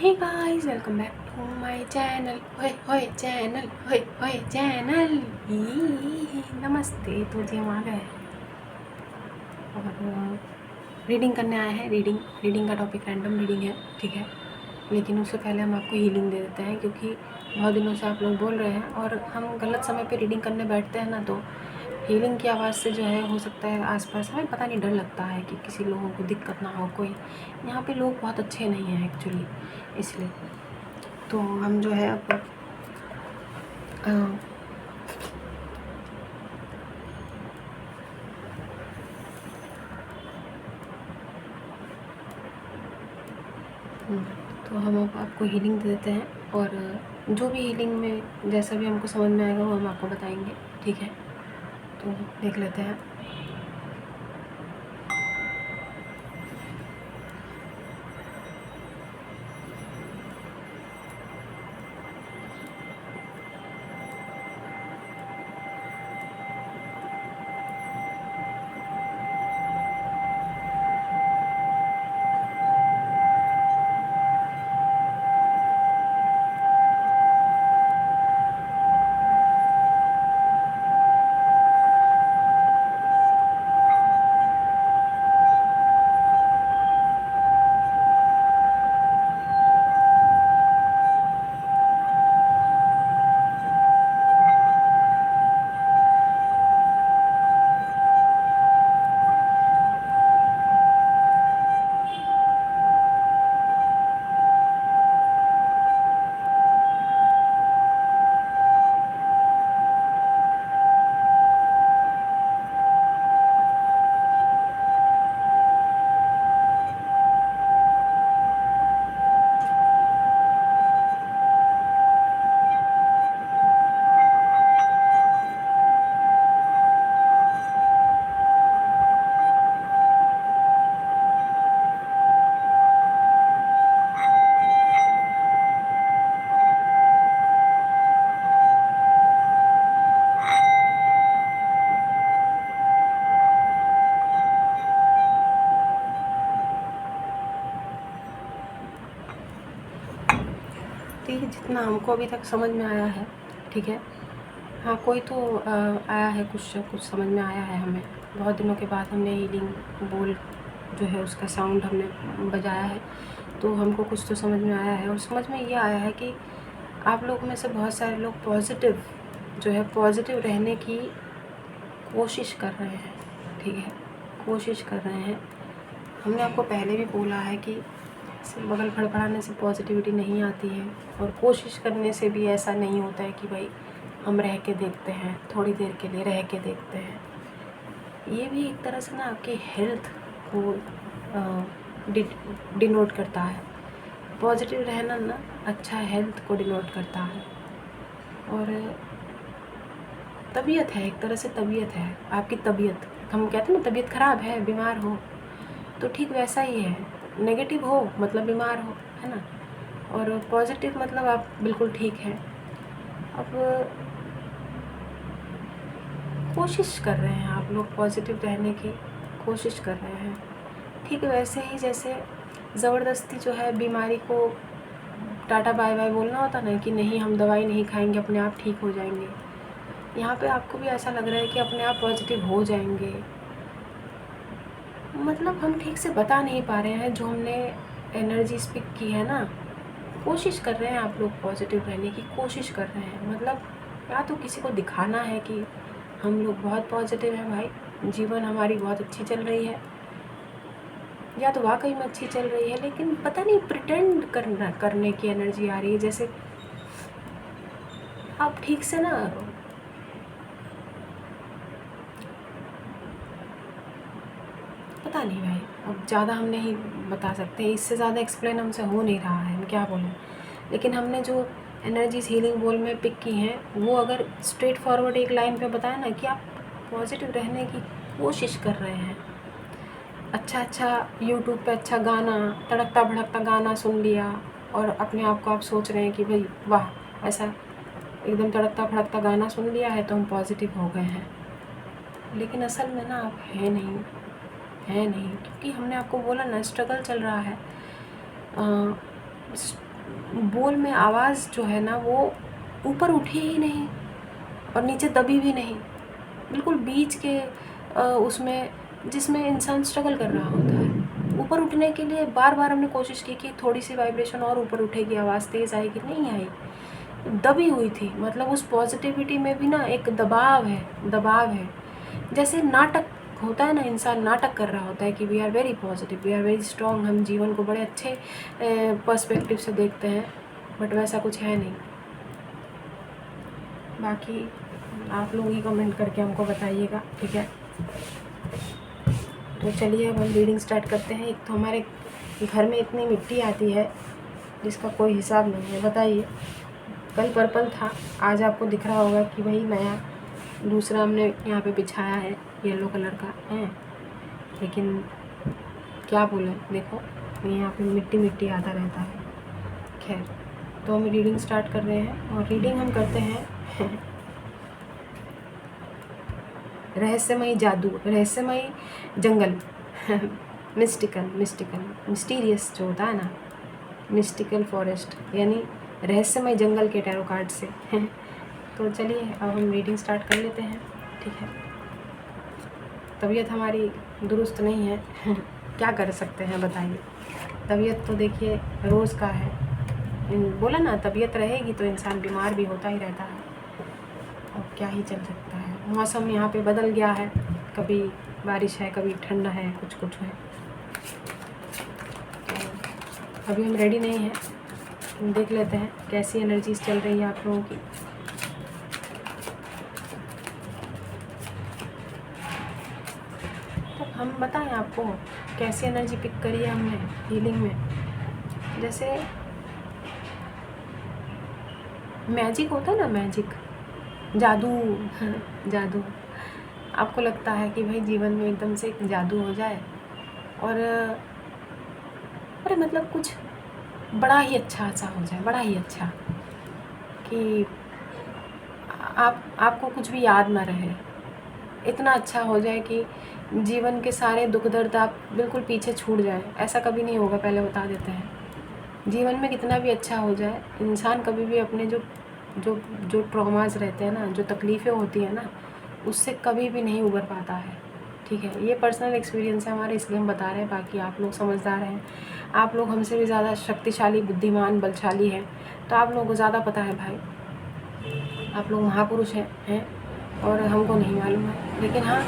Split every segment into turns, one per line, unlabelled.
Hey guys, welcome back to my channel. होए होए channel, होए होए चैनल। नमस्ते। तो जी हम आ गए और रीडिंग करने आए हैं। रीडिंग का टॉपिक रैंडम रीडिंग है, ठीक है। लेकिन उससे पहले हम आपको हीलिंग दे देते हैं, क्योंकि बहुत दिनों से आप लोग बोल रहे हैं और हम गलत समय पे रीडिंग करने बैठते हैं ना, तो हीलिंग की आवाज़ से जो है हो सकता है आसपास हमें पता नहीं, डर लगता है कि किसी लोगों को दिक्कत ना हो। कोई यहाँ पे लोग बहुत अच्छे नहीं हैं एक्चुअली, इसलिए तो हम जो है अब तो हम अब आपको हीलिंग दे देते हैं और जो भी हीलिंग में जैसा भी हमको समझ में आएगा वो हम आपको बताएंगे, ठीक है। तो देख लेते हैं। ठीक है, जितना हमको अभी तक समझ में आया है, ठीक है। हाँ, कोई तो आया है, कुछ समझ में आया है हमें। बहुत दिनों के बाद हमने हीलिंग बोल जो है उसका साउंड हमने बजाया है, तो हमको कुछ तो समझ में आया है। और समझ में ये आया है कि आप लोग में से बहुत सारे लोग पॉजिटिव जो है पॉजिटिव रहने की कोशिश कर रहे हैं, ठीक है, कोशिश कर रहे हैं। हमने आपको पहले भी बोला है कि सिर्फ बगल फड़फड़ाने से पॉजिटिविटी नहीं आती है, और कोशिश करने से भी ऐसा नहीं होता है कि भाई हम रह के देखते हैं, थोड़ी देर के लिए रह के देखते हैं। ये भी एक तरह से ना आपकी हेल्थ को डिनोट करता है। पॉजिटिव रहना ना अच्छा हेल्थ को डिनोट करता है। और तबीयत है, एक तरह से तबीयत है आपकी। तबीयत, हम कहते हैं ना तबीयत ख़राब है, बीमार हो, तो ठीक वैसा ही है। नेगेटिव हो मतलब बीमार हो, है ना। और पॉजिटिव मतलब आप बिल्कुल ठीक हैं। अब कोशिश कर रहे हैं आप लोग पॉजिटिव रहने की, कोशिश कर रहे हैं। ठीक वैसे ही जैसे ज़बरदस्ती जो है बीमारी को टाटा बाय बाय बोलना होता ना, कि नहीं हम दवाई नहीं खाएंगे, अपने आप ठीक हो जाएंगे। यहाँ पे आपको भी ऐसा लग रहा है कि अपने आप पॉजिटिव हो जाएंगे। मतलब हम ठीक से बता नहीं पा रहे हैं, जो हमने एनर्जी स्पिक की है ना, कोशिश कर रहे हैं आप लोग पॉजिटिव रहने की कोशिश कर रहे हैं। मतलब या तो किसी को दिखाना है कि हम लोग बहुत पॉजिटिव हैं भाई, जीवन हमारी बहुत अच्छी चल रही है, या तो वाकई में अच्छी चल रही है, लेकिन पता नहीं प्रिटेंड करने की एनर्जी आ रही है। जैसे आप ठीक से ना, पता नहीं भाई, अब ज़्यादा हम नहीं बता सकते, इससे ज़्यादा एक्सप्लेन हमसे हो नहीं रहा है, हम क्या बोलें। लेकिन हमने जो एनर्जीज हीलिंग बोल में पिक की हैं, वो अगर स्ट्रेट फॉरवर्ड एक लाइन पे बताया ना कि आप पॉजिटिव रहने की कोशिश कर रहे हैं। अच्छा यूट्यूब पे अच्छा गाना, तड़कता भड़कता गाना सुन लिया, और अपने आप को आप सोच रहे हैं कि भाई वाह, ऐसा एकदम तड़कता भड़कता गाना सुन लिया है तो हम पॉजिटिव हो गए हैं। लेकिन असल में ना आप है नहीं, क्योंकि हमने आपको बोला ना स्ट्रगल चल रहा है। बोल में आवाज़ जो है ना वो ऊपर उठी ही नहीं और नीचे दबी भी नहीं, बिल्कुल बीच के उसमें जिसमें इंसान स्ट्रगल कर रहा होता है। ऊपर उठने के लिए बार बार हमने कोशिश की कि थोड़ी सी वाइब्रेशन और ऊपर उठेगी, आवाज़ तेज़ आएगी, नहीं आई, दबी हुई थी। मतलब उस पॉजिटिविटी में भी ना एक दबाव है। जैसे नाटक होता है ना, इंसान नाटक कर रहा होता है कि we are very positive, we are very strong, हम जीवन को बड़े अच्छे पर्सपेक्टिव से देखते हैं, बट वैसा कुछ है नहीं। बाकी आप लोग ही कमेंट करके हमको बताइएगा, ठीक है। तो चलिए अब हम रीडिंग स्टार्ट करते हैं। एक तो हमारे घर में इतनी मिट्टी आती है जिसका कोई हिसाब नहीं है, बताइए। कल पर्पल था, आज आपको दिख रहा होगा कि भाई नया दूसरा हमने यहाँ पे बिछाया है, येलो कलर का है, लेकिन क्या बोले, देखो यहाँ पे मिट्टी मिट्टी आता रहता है। खैर, तो हम रीडिंग स्टार्ट कर रहे हैं और रीडिंग हम करते हैं रहस्यमयी जादू, रहस्यमयी जंगल मिस्टीरियस जो होता है ना, मिस्टिकल फॉरेस्ट, यानी रहस्यमय जंगल के टैरो कार्ड से तो चलिए अब हम रीडिंग स्टार्ट कर लेते हैं, ठीक है। तबीयत हमारी दुरुस्त नहीं है क्या कर सकते हैं बताइए। तबीयत तो देखिए रोज़ का है, बोला ना, तबीयत रहेगी तो इंसान बीमार भी होता ही रहता है, और क्या ही चल सकता है। मौसम यहाँ पे बदल गया है, कभी बारिश है, कभी ठंडा है, कुछ है। तो अभी हम रेडी नहीं हैं, देख लेते हैं कैसी एनर्जीज चल रही है आप लोगों की। तो हम बताएं आपको कैसी एनर्जी पिक करी है हमने हीलिंग में। जैसे मैजिक होता है ना, मैजिक, जादू आपको लगता है कि भाई जीवन में एकदम से एक जादू हो जाए और अरे मतलब कुछ बड़ा ही अच्छा सा हो जाए, बड़ा ही अच्छा, कि आपको कुछ भी याद ना रहे, इतना अच्छा हो जाए कि जीवन के सारे दुख दर्द आप बिल्कुल पीछे छूट जाए। ऐसा कभी नहीं होगा, पहले बता देते हैं। जीवन में कितना भी अच्छा हो जाए, इंसान कभी भी अपने जो ट्रॉमास रहते हैं ना, जो तकलीफ़ें होती हैं ना, उससे कभी भी नहीं उबर पाता है, ठीक है। ये पर्सनल एक्सपीरियंस है हमारे, इसलिए हम बता रहे हैं। बाकी आप लोग समझदार हैं, आप लोग हमसे भी ज़्यादा शक्तिशाली, बुद्धिमान, बलशाली हैं, तो आप लोगों को ज़्यादा पता है भाई, आप लोग महापुरुष हैं और हमको नहीं मालूम है। लेकिन हाँ,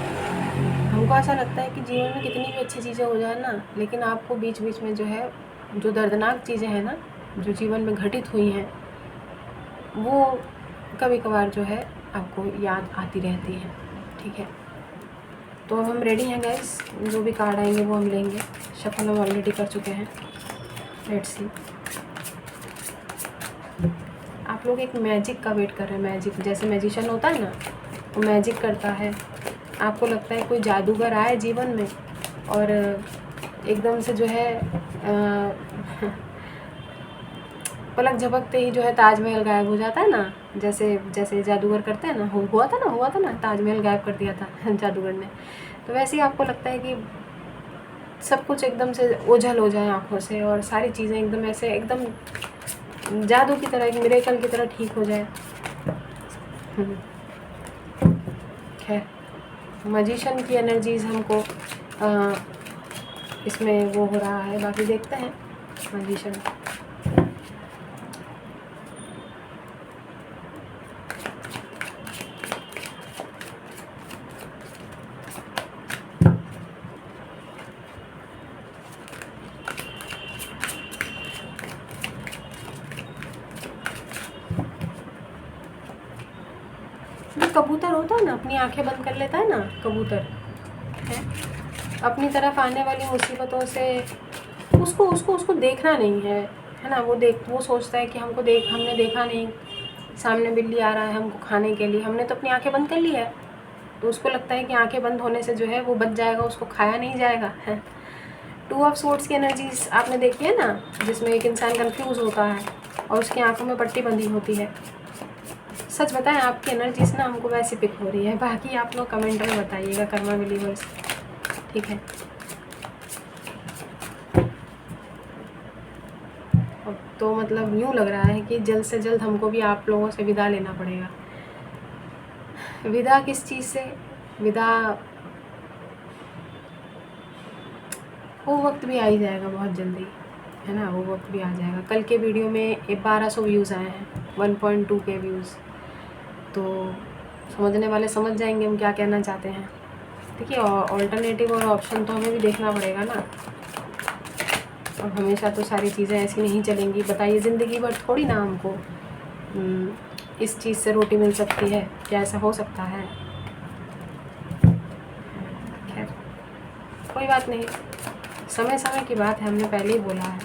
हमको ऐसा लगता है कि जीवन में कितनी भी अच्छी चीज़ें हो जाए ना, लेकिन आपको बीच बीच में जो है, जो दर्दनाक चीज़ें हैं ना, जो जीवन में घटित हुई हैं, वो कभी कभार जो है आपको याद आती रहती है, ठीक है। तो अब हम रेडी हैं गाइस, जो भी कार्ड आएंगे वो हम लेंगे। शफल हम ऑलरेडी कर चुके हैं, लेट्स सी। आप लोग एक मैजिक का वेट कर रहे हैं, मैजिक, जैसे मैजिशियन होता है ना, वो मैजिक करता है। आपको लगता है कोई जादूगर आए जीवन में और एकदम से जो है पलक झपकते ही जो है ताजमहल गायब हो जाता है ना, जैसे जादूगर करते हैं ना, हुआ था ना, ताजमहल गायब कर दिया था जादूगर ने। तो वैसे ही आपको लगता है कि सब कुछ एकदम से ओझल हो जाए आँखों से, और सारी चीज़ें एकदम ऐसे एकदम जादू की तरह, एक मिरेकल की तरह ठीक हो जाए। खैर, मैजिशियन की एनर्जीज़ हमको इसमें वो हो रहा है, बाकी देखते हैं मैजिशियन। कबूतर होता है ना, अपनी आंखें बंद कर लेता है ना कबूतर, है, अपनी तरफ आने वाली मुसीबतों से उसको देखना नहीं है ना। वो सोचता है कि हमने देखा नहीं, सामने बिल्ली आ रहा है हमको खाने के लिए, हमने तो अपनी आंखें बंद कर ली है, तो उसको लगता है कि आंखें बंद होने से जो है वो बच जाएगा, उसको खाया नहीं जाएगा, है। 2 ऑफ स्वॉर्ड्स की एनर्जीज आपने देखी है ना, जिसमें एक इंसान कंफ्यूज होता है और उसकी आंखों में पट्टी बंधी होती है। सच बताएं, आपकी एनर्जीज ना हमको वैसे पिक हो रही है। बाकी आप लोग कमेंट में बताइएगा कर्मा बिलीवर्स, ठीक है। अब तो मतलब यूँ लग रहा है कि जल्द से जल्द हमको भी आप लोगों से विदा लेना पड़ेगा। विदा किस चीज़ से? विदा वो वक्त भी आ ही जाएगा बहुत जल्दी, है ना, वो वक्त भी आ जाएगा। कल के वीडियो में 1200 व्यूज़ आए हैं, 1.2 के व्यूज़, तो समझने वाले समझ जाएंगे हम क्या कहना चाहते हैं। देखिए, ऑल्टरनेटिव और ऑप्शन तो हमें भी देखना पड़ेगा ना। और हमेशा तो सारी चीज़ें ऐसी नहीं चलेंगी। बताइए, ज़िंदगी भर थोड़ी ना हमको इस चीज़ से रोटी मिल सकती है, क्या ऐसा हो सकता है? खैर, कोई बात नहीं, समय समय की बात है, हमने पहले ही बोला है।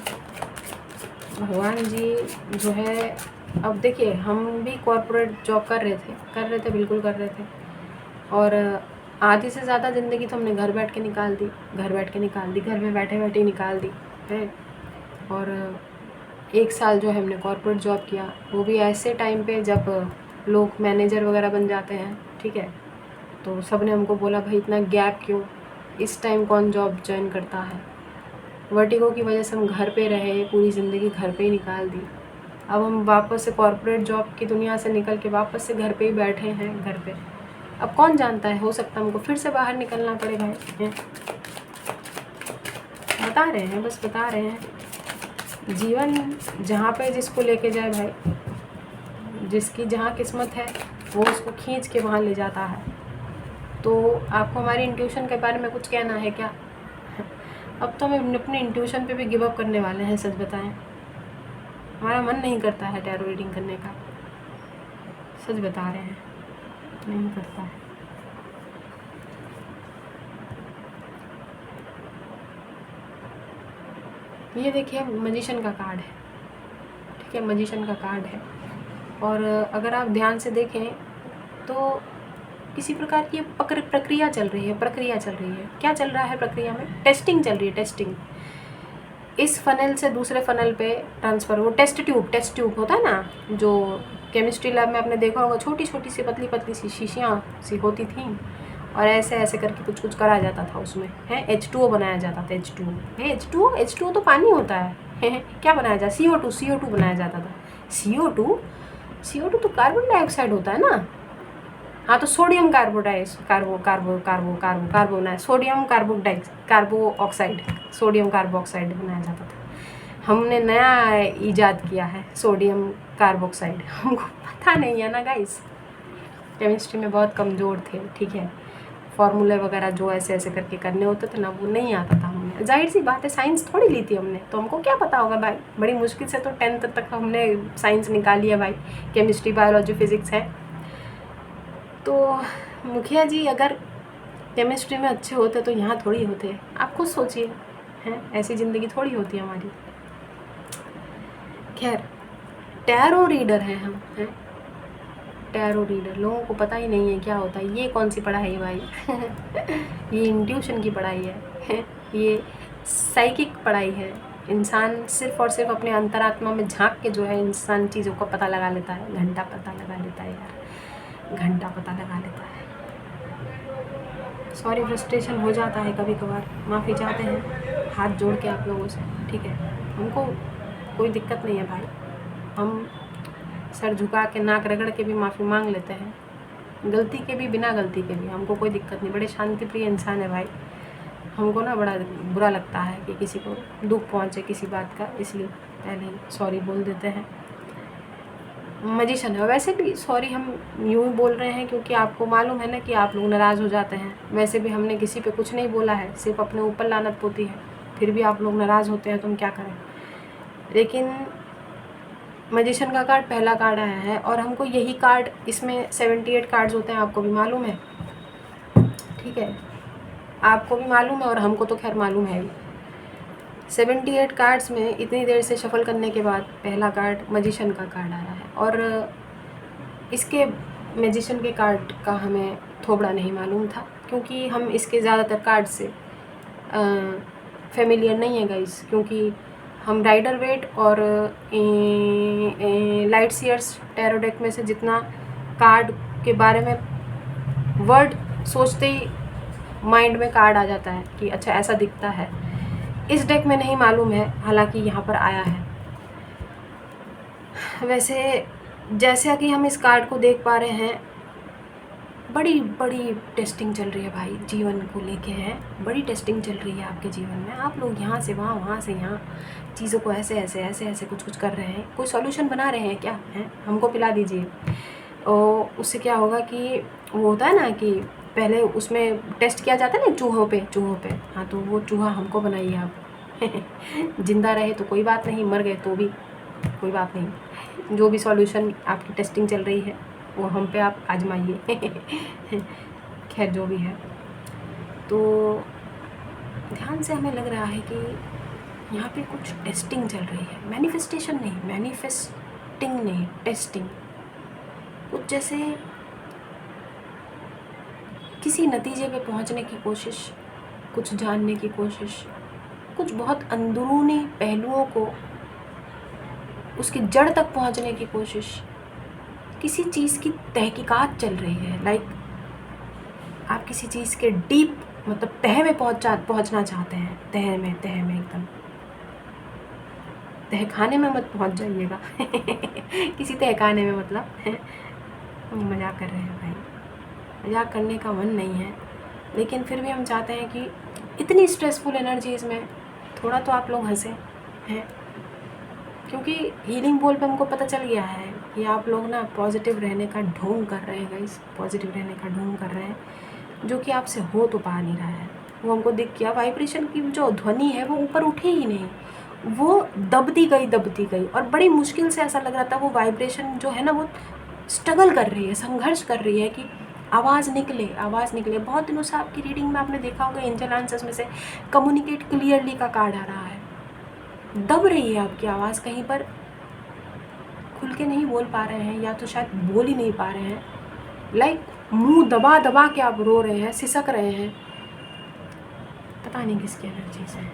भगवान जी जो है, अब देखिए, हम भी कॉर्पोरेट जॉब कर रहे थे, बिल्कुल कर रहे थे। और आधी से ज़्यादा ज़िंदगी तो हमने घर बैठ के निकाल दी, घर में बैठे बैठे निकाल दी है। और 1 साल जो है हमने कॉर्पोरेट जॉब किया, वो भी ऐसे टाइम पे जब लोग मैनेजर वगैरह बन जाते हैं, ठीक है। तो सब ने हमको बोला, भाई इतना गैप क्यों, इस टाइम कौन जॉब ज्वाइन करता है। वर्टिगो की वजह से हम घर पे रहे, पूरी ज़िंदगी घर पे ही निकाल दी। अब हम वापस से कॉर्पोरेट जॉब की दुनिया से निकल के वापस से घर पे ही बैठे हैं, घर पे। अब कौन जानता है, हो सकता है हमको फिर से बाहर निकलना पड़े भाई। बता रहे हैं, बस बता रहे हैं। जीवन जहाँ पे जिसको लेके जाए भाई, जिसकी जहाँ किस्मत है वो उसको खींच के वहाँ ले जाता है। तो आपको हमारी इंट्यूशन के बारे में कुछ कहना है क्या? अब तो हम अपने इंट्यूशन पे भी गिव अप करने वाले हैं, सच बताएं। हमारा मन नहीं करता है टैरो रीडिंग करने का, सच बता रहे हैं, नहीं करता है। ये देखिए, मैजिशियन का कार्ड है, ठीक है, मैजिशियन का कार्ड है। और अगर आप ध्यान से देखें तो किसी प्रकार की प्रक्रिया चल रही है। क्या चल रहा है प्रक्रिया में? टेस्टिंग चल रही है, टेस्टिंग। इस फनल से दूसरे फनल पे ट्रांसफ़र। वो टेस्ट ट्यूब होता है ना, जो केमिस्ट्री लैब में आपने देखा होगा, छोटी छोटी सी पतली सी शीशियाँ सी होती थी, और ऐसे ऐसे करके कुछ कुछ करा जाता था उसमें, है H2O बनाया जाता था। H2O तो पानी होता है क्या बनाया जाता? CO2 बनाया जाता था। CO2 तो कार्बन डाइऑक्साइड होता है ना। हाँ, तो सोडियम कार्बो ऑक्साइड बनाया जाता था। हमने नया ईजाद किया है सोडियम कार्बोक्साइड। हमको पता नहीं है ना गाइस, केमिस्ट्री में बहुत कमज़ोर थे, ठीक है। फॉर्मूले वगैरह जो ऐसे ऐसे करके करने होते थे ना, वो नहीं आता था हमें। जाहिर सी बात है, साइंस थोड़ी ली थी हमने, तो हमको क्या पता होगा भाई। बड़ी मुश्किल से तो 10th तक हमने साइंस निकाली है भाई, केमिस्ट्री, बायोलॉजी, फिज़िक्स है। तो मुखिया जी अगर केमिस्ट्री में अच्छे होते तो यहाँ थोड़ी होते। आप खुद सोचिए, हैं, ऐसी ज़िंदगी थोड़ी होती है हमारी। खैर, टैरो रीडर हैं हम, हैं, टैरो रीडर। लोगों को पता ही नहीं है क्या होता है। ये कौन सी पढ़ाई है भाई ये इंट्यूशन की पढ़ाई है ये साइकिक पढ़ाई है। इंसान सिर्फ़ और सिर्फ अपने अंतरात्मा में झांक के जो है इंसान चीज़ों का पता लगा लेता है। घंटा पता लगा लेता है यार, घंटा पता लगा लेता है। सॉरी, फ्रस्ट्रेशन हो जाता है कभी कभार, माफ़ी चाहते हैं हाथ जोड़ के आप लोगों से, ठीक है। हमको कोई दिक्कत नहीं है भाई, हम सर झुका के नाक रगड़ के भी माफ़ी मांग लेते हैं, गलती के भी, बिना गलती के भी। हमको कोई दिक्कत नहीं, बड़े शांति प्रिय इंसान है भाई। हमको ना बड़ा बुरा लगता है कि किसी को दुख पहुँचे किसी बात का, इसलिए पहले ही सॉरी बोल देते हैं। मैजिशियन है, वैसे भी सॉरी हम यूँ ही बोल रहे हैं क्योंकि आपको मालूम है ना कि आप लोग नाराज़ हो जाते हैं। वैसे भी हमने किसी पे कुछ नहीं बोला है, सिर्फ अपने ऊपर लानत पोती है, फिर भी आप लोग नाराज़ होते हैं तो हम क्या करें। लेकिन मैजिशियन का कार्ड पहला कार्ड आया है, और हमको यही कार्ड, इसमें 78 कार्ड्स होते हैं, आपको भी मालूम है, ठीक है। आपको भी मालूम है और हमको तो खैर मालूम है ही। 78 कार्ड्स में इतनी देर से शफल करने के बाद पहला कार्ड मैजिशियन का कार्ड आया है। और इसके मैजिशियन के कार्ड का हमें थोड़ा नहीं मालूम था, क्योंकि हम इसके ज़्यादातर कार्ड से फेमिलियर नहीं है गाइस, क्योंकि हम राइडर वेट और लाइट सीयर्स टैरो डेक में से जितना कार्ड के बारे में वर्ड सोचते ही माइंड में कार्ड आ जाता है कि अच्छा ऐसा दिखता है, इस डेक में नहीं मालूम है, हालांकि यहाँ पर आया है। वैसे जैसे कि हम इस कार्ड को देख पा रहे हैं, बड़ी बड़ी टेस्टिंग चल रही है भाई, जीवन को लेके है, बड़ी टेस्टिंग चल रही है आपके जीवन में। आप लोग यहाँ से वहाँ, वहाँ से यहाँ चीज़ों को ऐसे ऐसे ऐसे ऐसे कुछ कुछ कर रहे हैं। कोई सॉल्यूशन बना रहे हैं क्या? हैं, हमको पिला दीजिए। और उससे क्या होगा कि वो होता है ना कि पहले उसमें टेस्ट किया जाता है ना चूहों पे, हाँ, तो वो चूहा हमको बनाइए आप। जिंदा रहे तो कोई बात नहीं, मर गए तो भी कोई बात नहीं। जो भी सॉल्यूशन आपकी टेस्टिंग चल रही है वो हम पे आप आजमाइए। खैर जो भी है, तो ध्यान से हमें लग रहा है कि यहाँ पे कुछ टेस्टिंग चल रही है। मैनिफेस्टेशन नहीं, मैनिफेस्टिंग नहीं, टेस्टिंग। कुछ जैसे किसी नतीजे पे पहुँचने की कोशिश, कुछ जानने की कोशिश, कुछ बहुत अंदरूनी पहलुओं को, उसकी जड़ तक पहुँचने की कोशिश, किसी चीज़ की तहकीकात चल रही है। लाइक आप किसी चीज़ के डीप मतलब तह में पहुँचना चाहते हैं। तह में एकदम। तहखाने में मत पहुँच जाइएगा। किसी तहखाने में मतलब मजाक कर रहे हैं भाई, मजाक करने का मन नहीं है, लेकिन फिर भी हम चाहते हैं कि इतनी स्ट्रेसफुल एनर्जीज़ में थोड़ा तो आप लोग हंसें हैं, क्योंकि हीलिंग बोल पे हमको पता चल गया है कि आप लोग ना पॉजिटिव रहने का ढोंग कर रहे हैं गाइस, पॉजिटिव रहने का ढोंग कर रहे हैं, जो कि आपसे हो तो पा नहीं रहा है। वो हमको दिख गया, वाइब्रेशन की जो ध्वनि है वो ऊपर उठे ही नहीं, वो दबती गई और बड़ी मुश्किल से ऐसा लग रहा था वो वाइब्रेशन जो है ना वो स्ट्रगल कर रही है, संघर्ष कर रही है कि आवाज़ निकले। बहुत दिनों से आपकी रीडिंग में आपने देखा होगा एंजल आंसर्स में से कम्युनिकेट क्लियरली का कार्ड आ रहा है। दब रही है आपकी आवाज़, कहीं पर खुल के नहीं बोल पा रहे हैं, या तो शायद बोल ही नहीं पा रहे हैं। लाइक मुंह दबा दबा के आप रो रहे हैं, सिसक रहे हैं, पता नहीं किसकी एनर्जी से।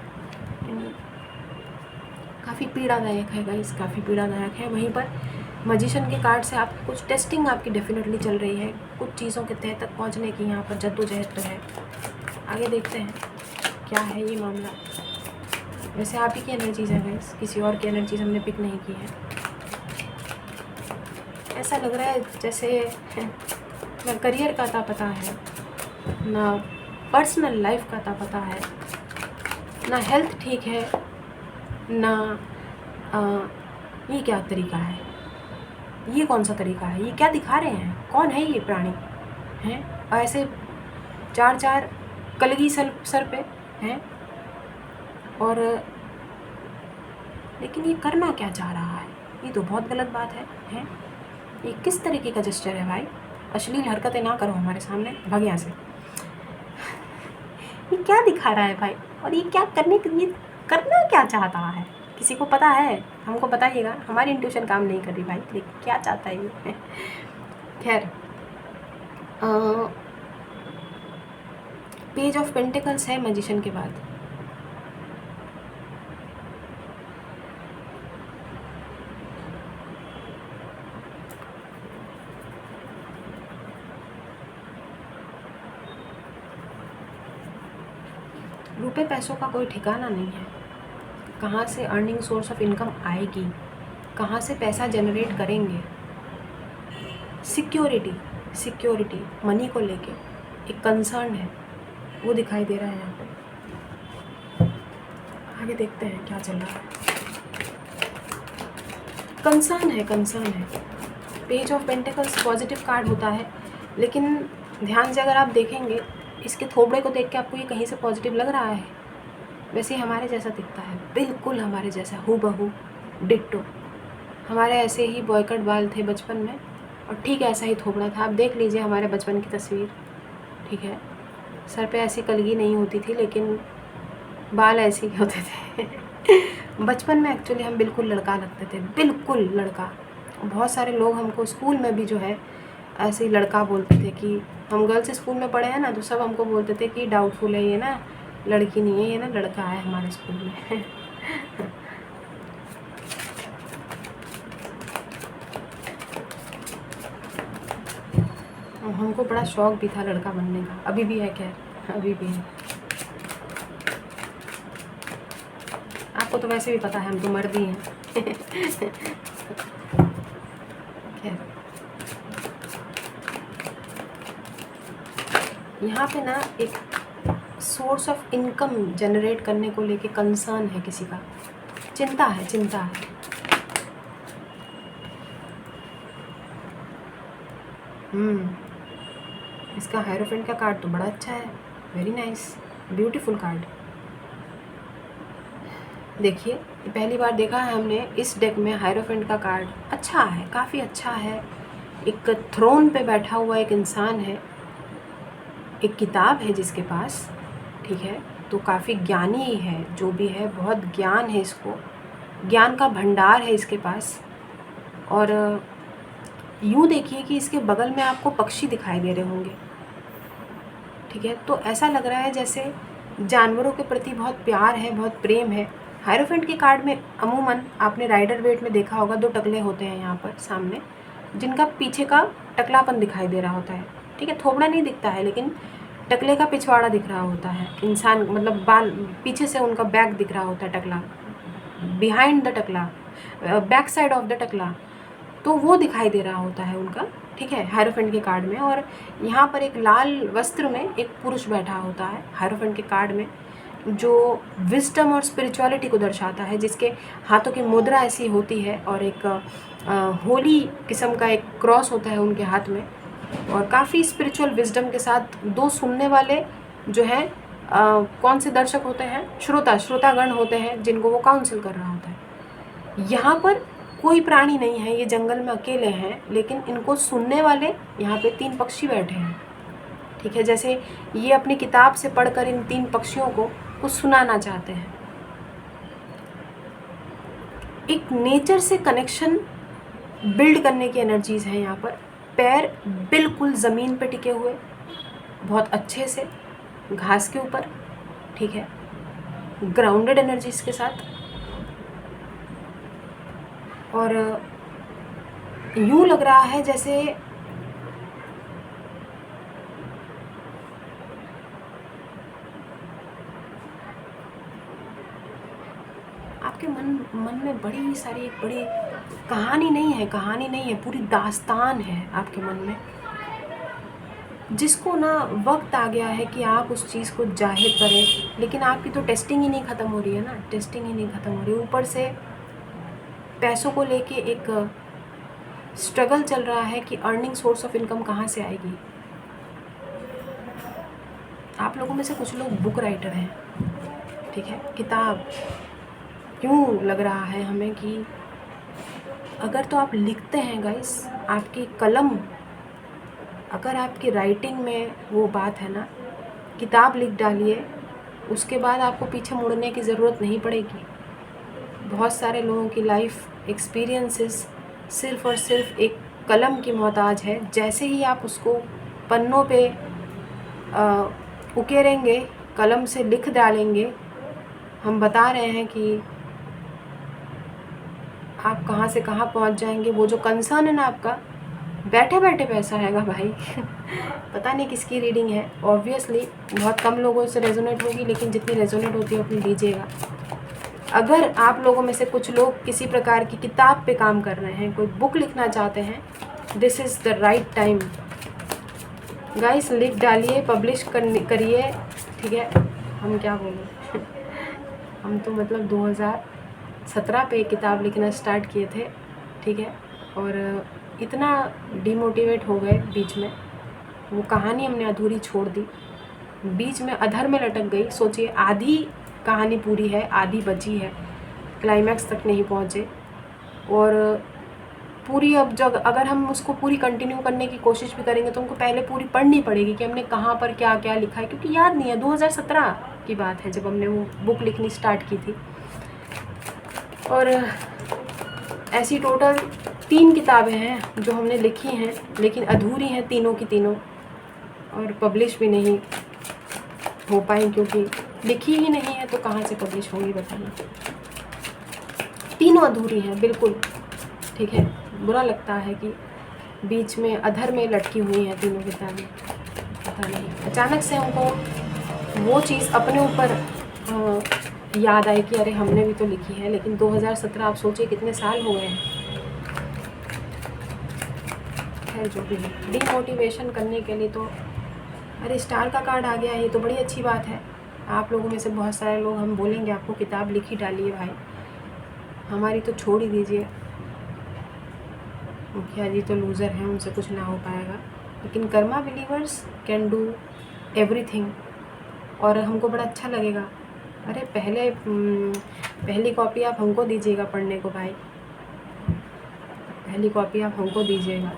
काफ़ी पीड़ादायक है गाइस, काफ़ी पीड़ादायक है। वहीं पर मैजिशियन के कार्ड से आपकी कुछ टेस्टिंग आपकी डेफिनेटली चल रही है, कुछ चीज़ों के तह तक पहुंचने की यहाँ पर जद्दोजहद तो है। आगे देखते हैं क्या है ये मामला। वैसे आप ही की एनर्जीज है गाइस, किसी और की एनर्जीज हमने पिक नहीं की है। ऐसा लग रहा है जैसे ना करियर का अता पता है, ना पर्सनल लाइफ का अता पता है, ना हेल्थ ठीक है, ना ये क्या तरीका है, ये कौन सा तरीका है, ये क्या दिखा रहे हैं, कौन है ये प्राणी हैं। और ऐसे चार कलगी सर पे हैं, और लेकिन ये करना क्या चाह रहा है, ये तो बहुत गलत बात है, हैं? ये किस तरीके का जेस्चर है भाई? अश्लील हरकतें ना करो हमारे सामने, भाग यहाँ से। ये क्या दिखा रहा है भाई, और ये क्या करना क्या चाहता है? किसी को पता है? हमको बताइएगा, हमारी इंट्यूशन काम नहीं कर रही भाई, लेकिन क्या चाहता है ये? खैर, पेज ऑफ पेंटिकल्स है मैजिशियन के बाद। रुपए पैसों का कोई ठिकाना नहीं है, कहाँ से अर्निंग सोर्स ऑफ इनकम आएगी, कहाँ से पैसा जनरेट करेंगे। सिक्योरिटी मनी को लेके एक कंसर्न है, वो दिखाई दे रहा है यहाँ पे। आगे देखते हैं क्या चल रहा है। कंसर्न है। Page of pentacles positive card होता है, लेकिन ध्यान से अगर आप देखेंगे, इसके थोबड़े को देख के आपको ये कहीं से पॉजिटिव लग रहा है? वैसे ही हमारे जैसा दिखता है, बिल्कुल हमारे जैसा, हूबहू डिट्टो। हमारे ऐसे ही बॉयकट बाल थे बचपन में, और ठीक ऐसा ही थोबड़ा था। आप देख लीजिए हमारे बचपन की तस्वीर, ठीक है? सर पे ऐसी कलगी नहीं होती थी, लेकिन बाल ऐसे ही होते थे। बचपन में एक्चुअली हम बिल्कुल लड़का लगते थे, बिल्कुल लड़का। बहुत सारे लोग हमको स्कूल में भी जो है ऐसे ही लड़का बोलते थे, कि हम गर्ल्स स्कूल में पढ़े हैं ना, तो सब हमको बोलते थे कि डाउटफुल है ये ना, लड़की नहीं है ये ना, लड़का है हमारे स्कूल में। हमको बड़ा शौक भी था लड़का बनने का, अभी भी है, खैर अभी भी है। आपको तो वैसे भी पता है हम तो मर्द ही हैं। है। यहाँ पे ना एक सोर्स ऑफ इनकम जनरेट करने को लेके कंसर्न है किसी का, चिंता है, चिंता है। इसका हायरोफेंट का कार्ड तो बड़ा अच्छा है, वेरी नाइस, ब्यूटीफुल कार्ड। देखिए पहली बार देखा है हमने इस डेक में हायरोफेंट का कार्ड, अच्छा है, काफ़ी अच्छा है। एक थ्रोन पे बैठा हुआ एक इंसान है, एक किताब है जिसके पास, ठीक है, तो काफ़ी ज्ञानी है, जो भी है बहुत ज्ञान है, इसको ज्ञान का भंडार है इसके पास। और यूँ देखिए कि इसके बगल में आपको पक्षी दिखाई दे रहे होंगे, ठीक है, तो ऐसा लग रहा है जैसे जानवरों के प्रति बहुत प्यार है, बहुत प्रेम है। हायरोफेंट के कार्ड में अमूमन आपने राइडर वेट में देखा होगा, 2 टकले होते हैं यहाँ पर सामने, जिनका पीछे का टकलापन दिखाई दे रहा होता है, ठीक है, थोबड़ा नहीं दिखता है लेकिन टकले का पिछवाड़ा दिख रहा होता है, इंसान मतलब बाल पीछे से उनका बैक दिख रहा होता है, टकला बिहाइंड द टकला, बैक साइड ऑफ द टकला, तो वो दिखाई दे रहा होता है उनका, ठीक है, हायरोफेंट के कार्ड में। और यहाँ पर एक लाल वस्त्र में एक पुरुष बैठा होता है हायरोफेंट के कार्ड में, जो विजडम और स्पिरिचुअलिटी को दर्शाता है, जिसके हाथों की मुद्रा ऐसी होती है और एक होली किस्म का एक क्रॉस होता है उनके हाथ में, और काफ़ी स्पिरिचुअल विजडम के साथ 2 सुनने वाले जो हैं कौन से दर्शक होते हैं, श्रोतागण होते हैं, जिनको वो काउंसिल कर रहा होता है। यहाँ पर कोई प्राणी नहीं है, ये जंगल में अकेले हैं, लेकिन इनको सुनने वाले यहाँ पे 3 पक्षी बैठे हैं, ठीक है, जैसे ये अपनी किताब से पढ़कर इन 3 पक्षियों को कुछ सुनाना चाहते हैं। एक नेचर से कनेक्शन बिल्ड करने की एनर्जीज हैं यहाँ पर। पैर बिल्कुल ज़मीन पे टिके हुए, बहुत अच्छे से घास के ऊपर, ठीक है, ग्राउंडेड एनर्जीज के साथ। और यूँ लग रहा है जैसे आपके मन में बड़ी सारी, एक बड़ी कहानी नहीं है, पूरी दास्तान है आपके मन में, जिसको ना वक्त आ गया है कि आप उस चीज़ को जाहिर करें। लेकिन आपकी तो टेस्टिंग ही नहीं ख़त्म हो रही है ना, टेस्टिंग ही नहीं ख़त्म हो रही, ऊपर से पैसों को लेके एक स्ट्रगल चल रहा है कि अर्निंग सोर्स ऑफ इनकम कहाँ से आएगी। आप लोगों में से कुछ लोग बुक राइटर हैं, ठीक है, किताब, क्यों लग रहा है हमें कि अगर तो आप लिखते हैं गाइस, आपकी कलम, अगर आपकी राइटिंग में वो बात है ना, किताब लिख डालिए, उसके बाद आपको पीछे मुड़ने की ज़रूरत नहीं पड़ेगी। बहुत सारे लोगों की लाइफ एक्सपीरियंसेस सिर्फ़ और सिर्फ एक कलम की मोहताज है। जैसे ही आप उसको पन्नों पे उकेरेंगे, कलम से लिख डालेंगे, हम बता रहे हैं कि आप कहाँ से कहाँ पहुँच जाएंगे। वो जो कंसर्न है ना आपका, बैठे बैठे पैसा आएगा भाई पता नहीं किसकी रीडिंग है, ऑब्वियसली बहुत कम लोगों से रेजोनेट होगी, लेकिन जितनी रेजोनेट होती है उतनी लीजिएगा। अगर आप लोगों में से कुछ लोग किसी प्रकार की किताब पे काम कर रहे हैं, कोई बुक लिखना चाहते हैं, this is the right time guys. लिख डालिए, पब्लिश करिए, ठीक है। हम क्या बोलें हम तो मतलब 2017 पे किताब लिखना स्टार्ट किए थे, ठीक है, और इतना डिमोटिवेट हो गए बीच में, वो कहानी हमने अधूरी छोड़ दी, बीच में अधर में लटक गई। सोचिए, आधी कहानी पूरी है, आधी बची है, क्लाइमैक्स तक नहीं पहुँचे, और पूरी अब जब अगर हम उसको पूरी कंटिन्यू करने की कोशिश भी करेंगे तो हमको पहले पूरी पढ़नी पड़ेगी कि हमने कहाँ पर क्या क्या लिखा है, क्योंकि याद नहीं है। 2017 की बात है जब हमने वो बुक लिखनी स्टार्ट की थी, और ऐसी टोटल 3 किताबें हैं जो हमने लिखी हैं, लेकिन अधूरी हैं तीनों की तीनों, और पब्लिश भी नहीं हो पाई, क्योंकि लिखी ही नहीं है तो कहाँ से पब्लिश होंगी बताइए। तीनों अधूरी हैं बिल्कुल, ठीक है। बुरा लगता है कि बीच में अधर में लटकी हुई हैं तीनों किताबें, पता नहीं अचानक से हमको वो चीज़ अपने ऊपर याद आई कि अरे हमने भी तो लिखी है। लेकिन 2017 आप सोचिए कितने साल हो गए हैं। खैर जो भी है, डीमोटिवेशन करने के लिए तो अरे स्टार का कार्ड आ गया, ये तो बड़ी अच्छी बात है। आप लोगों में से बहुत सारे लोग हम बोलेंगे आपको किताब लिख ही डालिए भाई, हमारी तो छोड़ ही दीजिए। मुखिया जी तो लूज़र हैं, उनसे कुछ ना हो पाएगा, लेकिन Karma believers can do everything और हमको बड़ा अच्छा लगेगा। अरे पहली कॉपी आप हमको दीजिएगा पढ़ने को भाई, पहली कॉपी आप हमको दीजिएगा,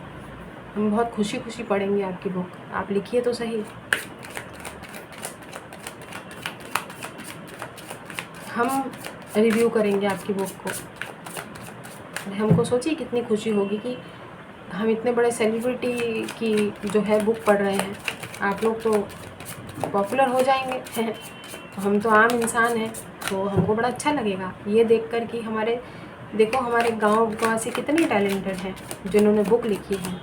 हम बहुत खुशी खुशी पढ़ेंगे आपकी बुक। आप लिखिए तो सही, हम रिव्यू करेंगे आपकी बुक को। हमको सोचिए कितनी खुशी होगी कि हम इतने बड़े सेलिब्रिटी की जो है बुक पढ़ रहे हैं, आप लोग तो पॉपुलर हो जाएंगे हम तो आम इंसान हैं, तो हमको बड़ा अच्छा लगेगा ये देखकर कि हमारे गांव वासी कितने टैलेंटेड हैं जिन्होंने बुक लिखी है।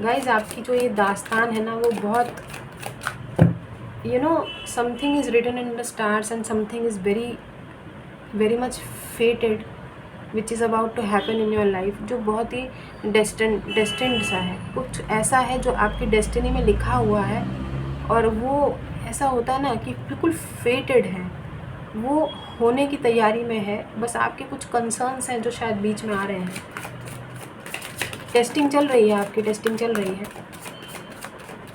गाइज आपकी जो ये दास्तान है ना, वो बहुत something is written in the stars and something is very much fated which is about to happen in your life, जो बहुत ही डेस्टिन्ड सा है। कुछ ऐसा है जो आपकी डेस्टिनी में लिखा हुआ है और वो ऐसा होता है ना कि बिल्कुल फेटेड है, वो होने की तैयारी में है। बस आपके कुछ कंसर्न्स हैं जो शायद बीच में आ रहे हैं। टेस्टिंग चल रही है, आपकी टेस्टिंग चल रही है,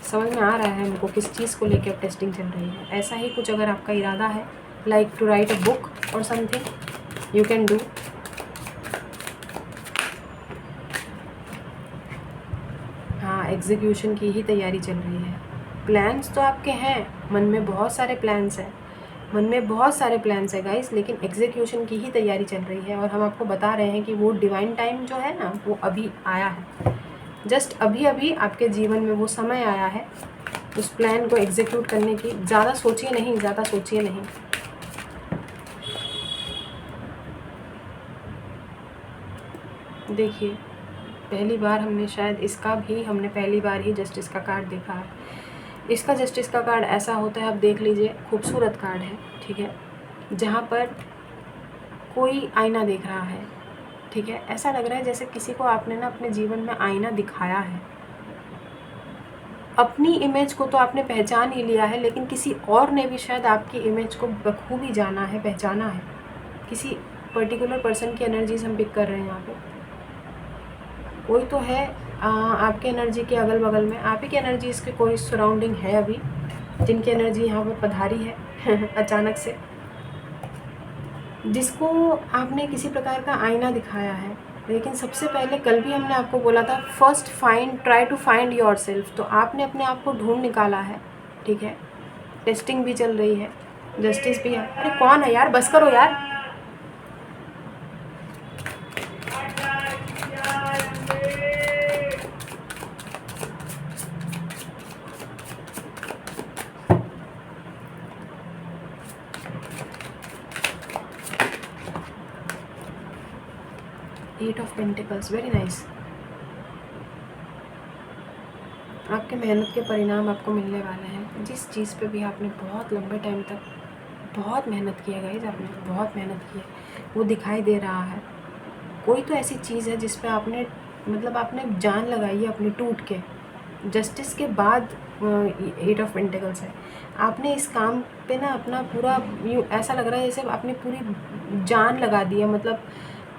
समझ में आ रहा है हमको किस चीज़ को लेकर टेस्टिंग चल रही है। ऐसा ही कुछ अगर आपका इरादा है, like to write a book और समथिंग, यू कैन डू। हाँ, एग्जीक्यूशन की ही तैयारी चल रही है। प्लान्स तो आपके हैं, मन में बहुत सारे प्लान्स हैं, गाइस, लेकिन एग्जीक्यूशन की ही तैयारी चल रही है। और हम आपको बता रहे हैं कि वो डिवाइन टाइम जो है ना, वो अभी आया है, जस्ट अभी अभी आपके जीवन में वो समय आया है उस प्लान को एग्जीक्यूट करने की। ज़्यादा सोचिए नहीं। देखिए, पहली बार हमने पहली बार ही जस्टिस का कार्ड देखा है। इसका जस्टिस का कार्ड ऐसा होता है, आप देख लीजिए, खूबसूरत कार्ड है, ठीक है, जहाँ पर कोई आईना देख रहा है, ठीक है। ऐसा लग रहा है जैसे किसी को आपने ना अपने जीवन में आईना दिखाया है। अपनी इमेज को तो आपने पहचान ही लिया है, लेकिन किसी और ने भी शायद आपकी इमेज को बखूबी जाना है, पहचाना है। किसी पर्टिकुलर पर्सन की एनर्जीज हम पिक कर रहे हैं यहाँ पे। कोई तो है आपके एनर्जी के अगल बगल में, आप ही की एनर्जीज के कोई सराउंडिंग है अभी, जिनकी एनर्जी यहाँ पर पधारी है अचानक से, जिसको आपने किसी प्रकार का आईना दिखाया है। लेकिन सबसे पहले कल भी हमने आपको बोला था, first try to find yourself. तो आपने अपने आप को ढूंढ निकाला है, ठीक है। टेस्टिंग भी चल रही है, जस्टिस भी है। अरे कौन है यार, बस करो यार। Eight of pentacles, very nice. आपके मेहनत के परिणाम आपको मिलने वाले हैं। जिस चीज़ पे भी आपने बहुत लंबे टाइम तक बहुत मेहनत की है गाइस, आपने बहुत मेहनत की है, वो दिखाई दे रहा है। कोई तो ऐसी चीज़ है जिस पे आपने जान लगाई है अपनी टूट के। जस्टिस के बाद एट ऑफ पेंटिकल्स है। आपने इस काम पे ना अपना पूरा, ऐसा लग रहा है जैसे आपने पूरी जान लगा दी है। मतलब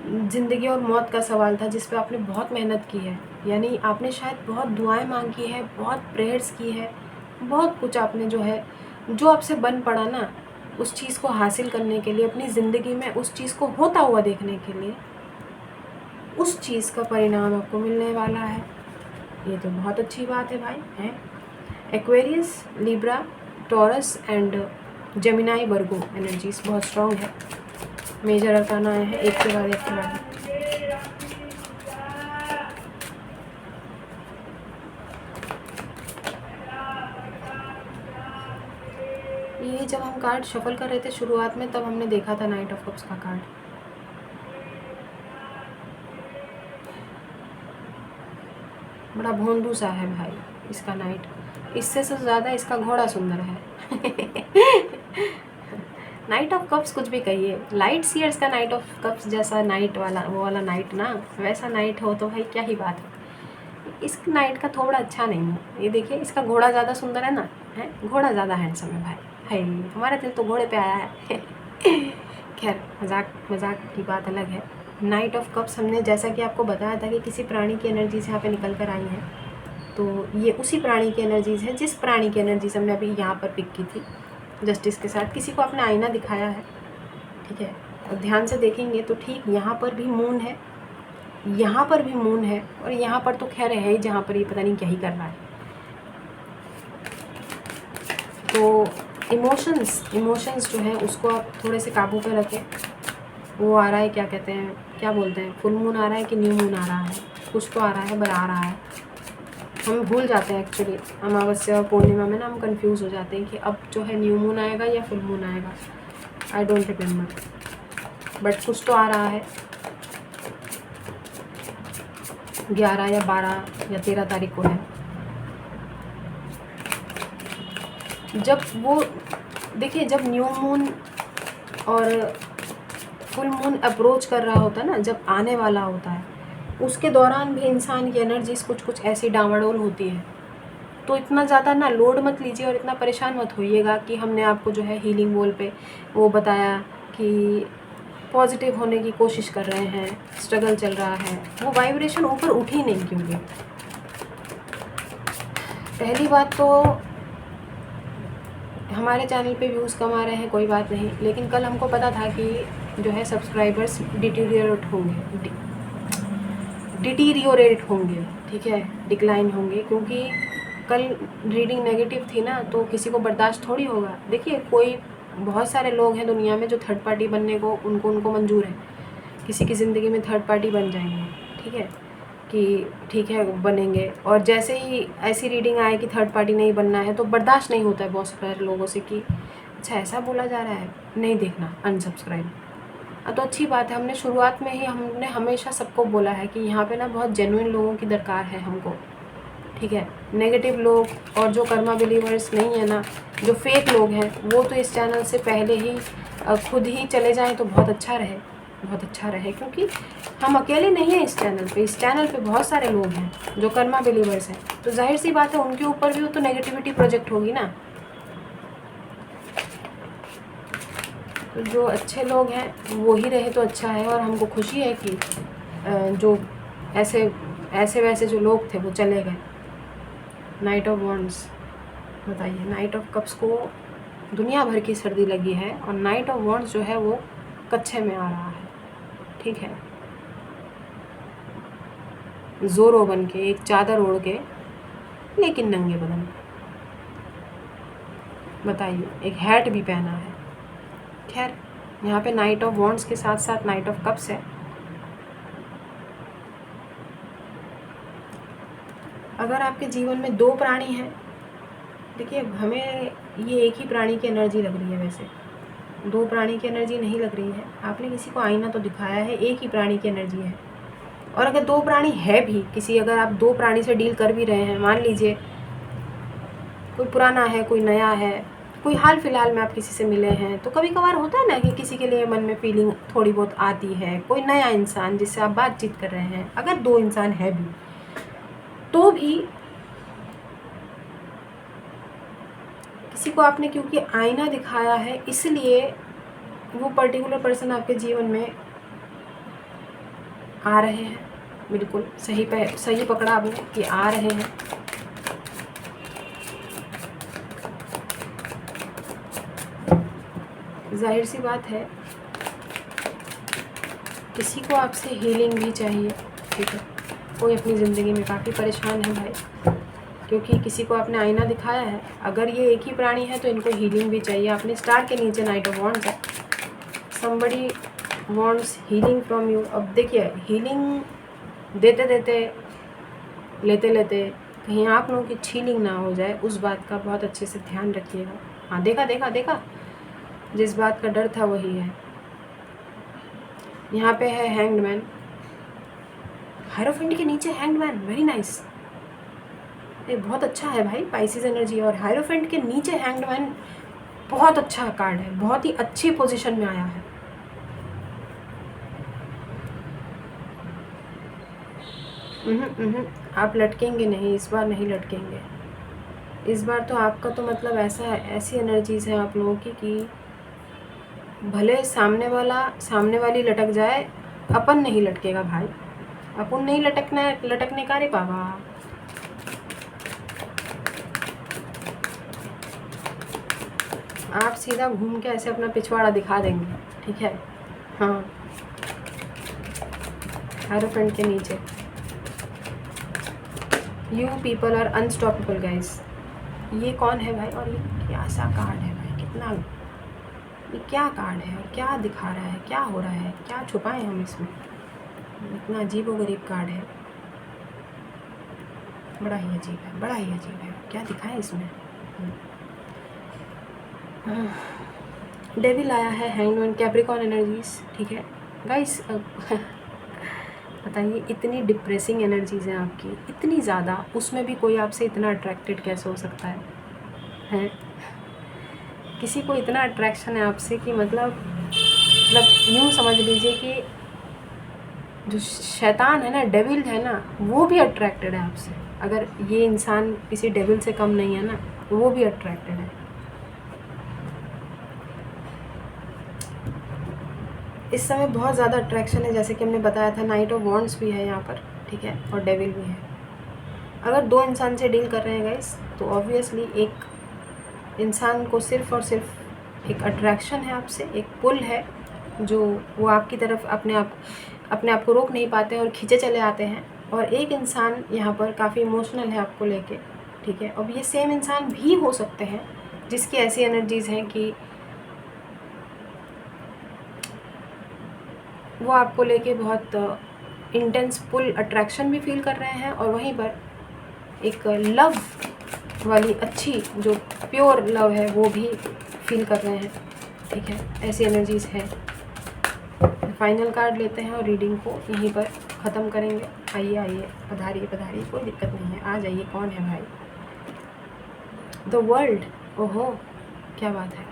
ज़िंदगी और मौत का सवाल था जिस पे आपने बहुत मेहनत की है। यानी आपने शायद बहुत दुआएं मांगी है, बहुत प्रेयर्स की है, बहुत कुछ आपने जो आपसे बन पड़ा ना, उस चीज़ को हासिल करने के लिए, अपनी ज़िंदगी में उस चीज़ को होता हुआ देखने के लिए, उस चीज़ का परिणाम आपको मिलने वाला है। ये तो बहुत अच्छी बात है भाई, हैं। Aquarius, Libra, taurus and Gemini, Virgo energies बहुत स्ट्रॉन्ग है। मेजर अरकाना आए हैं एक के बाद ये जब हम कार्ड शफल कर रहे थे शुरुआत में, तब हमने देखा था नाइट ऑफ कप्स का कार्ड। बड़ा भोंदू सा है भाई इसका नाइट, इससे ज़्यादा इसका घोड़ा सुंदर है नाइट ऑफ कप्स कुछ भी कहिए, लाइट सीयर्स का नाइट ऑफ कप्स जैसा नाइट वाला, वो वाला नाइट ना, वैसा नाइट हो तो भाई क्या ही बात है। इस नाइट का थोड़ा अच्छा नहीं है। ये देखिए, इसका घोड़ा ज़्यादा सुंदर है ना, है घोड़ा ज़्यादा हैंडसम है भाई। है हमारा दिल तो घोड़े पे आया है। खैर, मजाक मजाक की बात अलग है। नाइट ऑफ कप्स हमने जैसा कि आपको बताया था कि किसी प्राणी की एनर्जीज यहाँ पे निकल कर आई हैं, तो ये उसी प्राणी की एनर्जीज़ है जिस प्राणी की एनर्जीज हमने अभी यहाँ पर पिक की थी जस्टिस के साथ। किसी को आपने आईना दिखाया है, ठीक है, और ध्यान से देखेंगे तो ठीक यहाँ पर भी मून है, यहाँ पर भी मून है, और यहाँ पर तो खैर है ही जहाँ पर ये पता नहीं क्या ही कर रहा है। तो इमोशंस जो है उसको आप थोड़े से काबू पे रखें। वो आ रहा है, क्या कहते हैं, क्या बोलते हैं, फुल मून आ रहा है कि न्यू मून आ रहा है, कुछ तो आ रहा है, आ रहा है। हम भूल जाते हैं एक्चुअली, अमावस्या और पूर्णिमा में ना हम कंफ्यूज हो जाते हैं कि अब जो है न्यू मून आएगा या फुल मून आएगा। आई डोंट रिमेम्बर, बट कुछ तो आ रहा है। 11 या 12 या 13 तारीख को है। जब वो देखिए, जब न्यू मून और फुल मून अप्रोच कर रहा होता है ना, जब आने वाला होता है, उसके दौरान भी इंसान की एनर्जीज कुछ ऐसी डामाडोल होती है। तो इतना ज़्यादा ना लोड मत लीजिए और इतना परेशान मत होइएगा कि हमने आपको जो है हीलिंग वॉल पे वो बताया कि पॉजिटिव होने की कोशिश कर रहे हैं, स्ट्रगल चल रहा है। वो वाइब्रेशन ऊपर उठी नहीं, क्योंकि पहली बात तो हमारे चैनल पे व्यूज़ कम आ रहे हैं, कोई बात नहीं, लेकिन कल हमको पता था कि जो है सब्सक्राइबर्स डिटीरियोरेट होंगे, ठीक है, डिक्लाइन होंगे, क्योंकि कल रीडिंग नेगेटिव थी ना, तो किसी को बर्दाश्त थोड़ी होगा। देखिए, कोई बहुत सारे लोग हैं दुनिया में जो थर्ड पार्टी बनने को उनको मंजूर है, किसी की ज़िंदगी में थर्ड पार्टी बन जाएंगे, ठीक है, कि ठीक है बनेंगे। और जैसे ही ऐसी रीडिंग आए कि थर्ड पार्टी नहीं बनना है, तो बर्दाश्त नहीं होता है बहुत सारे लोगों से कि अच्छा ऐसा बोला जा रहा है, नहीं देखना, अनसब्सक्राइब। तो अच्छी बात है, हमने हमेशा सबको बोला है कि यहाँ पे ना बहुत जेन्युइन लोगों की दरकार है हमको, ठीक है। नेगेटिव लोग और जो कर्मा बिलीवर्स नहीं है ना, जो फेक लोग हैं, वो तो इस चैनल से पहले ही खुद ही चले जाएं तो बहुत अच्छा रहे, क्योंकि हम अकेले नहीं हैं इस चैनल पे बहुत सारे लोग हैं जो कर्मा बिलीवर्स हैं। तो जाहिर सी बात है उनके ऊपर भी तो नेगेटिविटी प्रोजेक्ट होगी ना। तो जो अच्छे लोग हैं वो ही रहे तो अच्छा है, और हमको खुशी है कि जो ऐसे वैसे जो लोग थे वो चले गए। नाइट ऑफ वॉन्ड्स, बताइए, नाइट ऑफ कप्स को दुनिया भर की सर्दी लगी है, और नाइट ऑफ वॉन्ड्स जो है वो कच्छे में आ रहा है, ठीक है, जोरो बन के, एक चादर ओढ़ के, लेकिन नंगे बदन। बताइए, एक हैट भी पहना है। खैर, यहाँ पे नाइट ऑफ वॉन्ड्स के साथ साथ नाइट ऑफ कप्स है। अगर आपके जीवन में 2 प्राणी हैं, देखिए हमें ये एक ही प्राणी की एनर्जी लग रही है, वैसे 2 प्राणी की एनर्जी नहीं लग रही है। आपने किसी को आईना तो दिखाया है, एक ही प्राणी की एनर्जी है। और अगर 2 प्राणी है भी, अगर आप 2 प्राणी से डील कर भी रहे हैं, मान लीजिए कोई पुराना है, कोई नया है, कोई हाल फिलहाल में आप किसी से मिले हैं, तो कभी कभार होता है ना कि किसी के लिए मन में फीलिंग थोड़ी बहुत आती है। कोई नया इंसान जिससे आप बातचीत कर रहे हैं, अगर 2 इंसान है भी, तो भी किसी को आपने क्योंकि आईना दिखाया है, इसलिए वो पर्टिकुलर पर्सन आपके जीवन में आ रहे हैं। बिल्कुल सही पकड़ा आपने कि आ रहे हैं। जाहिर सी बात है किसी को आपसे हीलिंग भी चाहिए, ठीक है। कोई अपनी ज़िंदगी में काफ़ी परेशान है भाई, क्योंकि किसी को आपने आईना दिखाया है। अगर ये एक ही प्राणी है तो इनको हीलिंग भी चाहिए। आपने स्टार के नीचे नाइट ऑफ वॉन्ड्स है, somebody wants healing from you. अब देखिए, हीलिंग देते लेते कहीं आप लोगों की छीलिंग ना हो जाए, उस बात का बहुत अच्छे से ध्यान रखिएगा। हाँ, देखा, जिस बात का डर था वही है। यहाँ पे है हैंग्ड मैन, हायरोफेंट के नीचे हैंग्ड मैन, वेरी नाइस। ये बहुत अच्छा है भाई, पाइसिस एनर्जी। और हायरोफेंट के नीचे हैंग्ड मैन बहुत अच्छा कार्ड है, बहुत ही अच्छी पोजीशन में आया है। आप लटकेंगे नहीं, इस बार नहीं लटकेंगे। इस बार तो आपका तो मतलब ऐसी एनर्जीज़ है आप लोगों की कि भले सामने वाली लटक जाए, अपन नहीं लटकेगा भाई। अपन नहीं लटकने का रे बाबा। आप सीधा घूम के ऐसे अपना पिछवाड़ा दिखा देंगे, ठीक है। हाँ, एरोफेंट के नीचे you people are unstoppable guys. ये कौन है भाई, और ये क्या सा कार्ड है भाई, कितना, ये क्या कार्ड है, क्या दिखा रहा है, क्या हो रहा है, क्या छुपाएं हम इसमें, इतना अजीब व गरीब कार्ड है, बड़ा ही अजीब है, बड़ा ही अजीब है, क्या दिखाएं इसमें। डेविल आया है, हैंगमैन, कैप्रिकॉर्न एनर्जीज, ठीक है गाइस। बताइए, इतनी डिप्रेसिंग एनर्जीज़ हैं आपकी, इतनी ज़्यादा, उसमें भी कोई आपसे इतना अट्रैक्टेड कैसे हो सकता है, हैं? किसी को इतना अट्रैक्शन है आपसे कि मतलब यूँ समझ लीजिए कि जो शैतान है ना, डेविल है ना, वो भी अट्रैक्टेड है आपसे। अगर ये इंसान किसी डेविल से कम नहीं है ना, वो भी अट्रैक्टेड है। इस समय बहुत ज़्यादा अट्रैक्शन है, जैसे कि हमने बताया था, नाइट ऑफ वॉन्ड्स भी है यहाँ पर, ठीक है, और डेविल भी है। अगर दो इंसान से डील कर रहे हैं गाइस, तो ऑब्वियसली एक इंसान को सिर्फ़ और सिर्फ एक अट्रैक्शन है आपसे, एक पुल है जो वो आपकी तरफ अपने आप को रोक नहीं पाते हैं और खींचे चले आते हैं, और एक इंसान यहाँ पर काफ़ी इमोशनल है आपको लेके, ठीक है। अब ये सेम इंसान भी हो सकते हैं जिसकी ऐसी एनर्जीज़ हैं कि वो आपको लेके बहुत इंटेंस पुल अट्रैक्शन भी फील कर रहे हैं, और वहीं पर एक लव वाली अच्छी जो प्योर लव है वो भी फील कर रहे हैं, ठीक है। ऐसी एनर्जीज़ है। फाइनल कार्ड लेते हैं और रीडिंग को यहीं पर ख़त्म करेंगे। आइए आइए, पधारिए पधारिए, कोई दिक्कत नहीं है, आ जाइए। कौन है भाई? The world. ओहो, क्या बात है।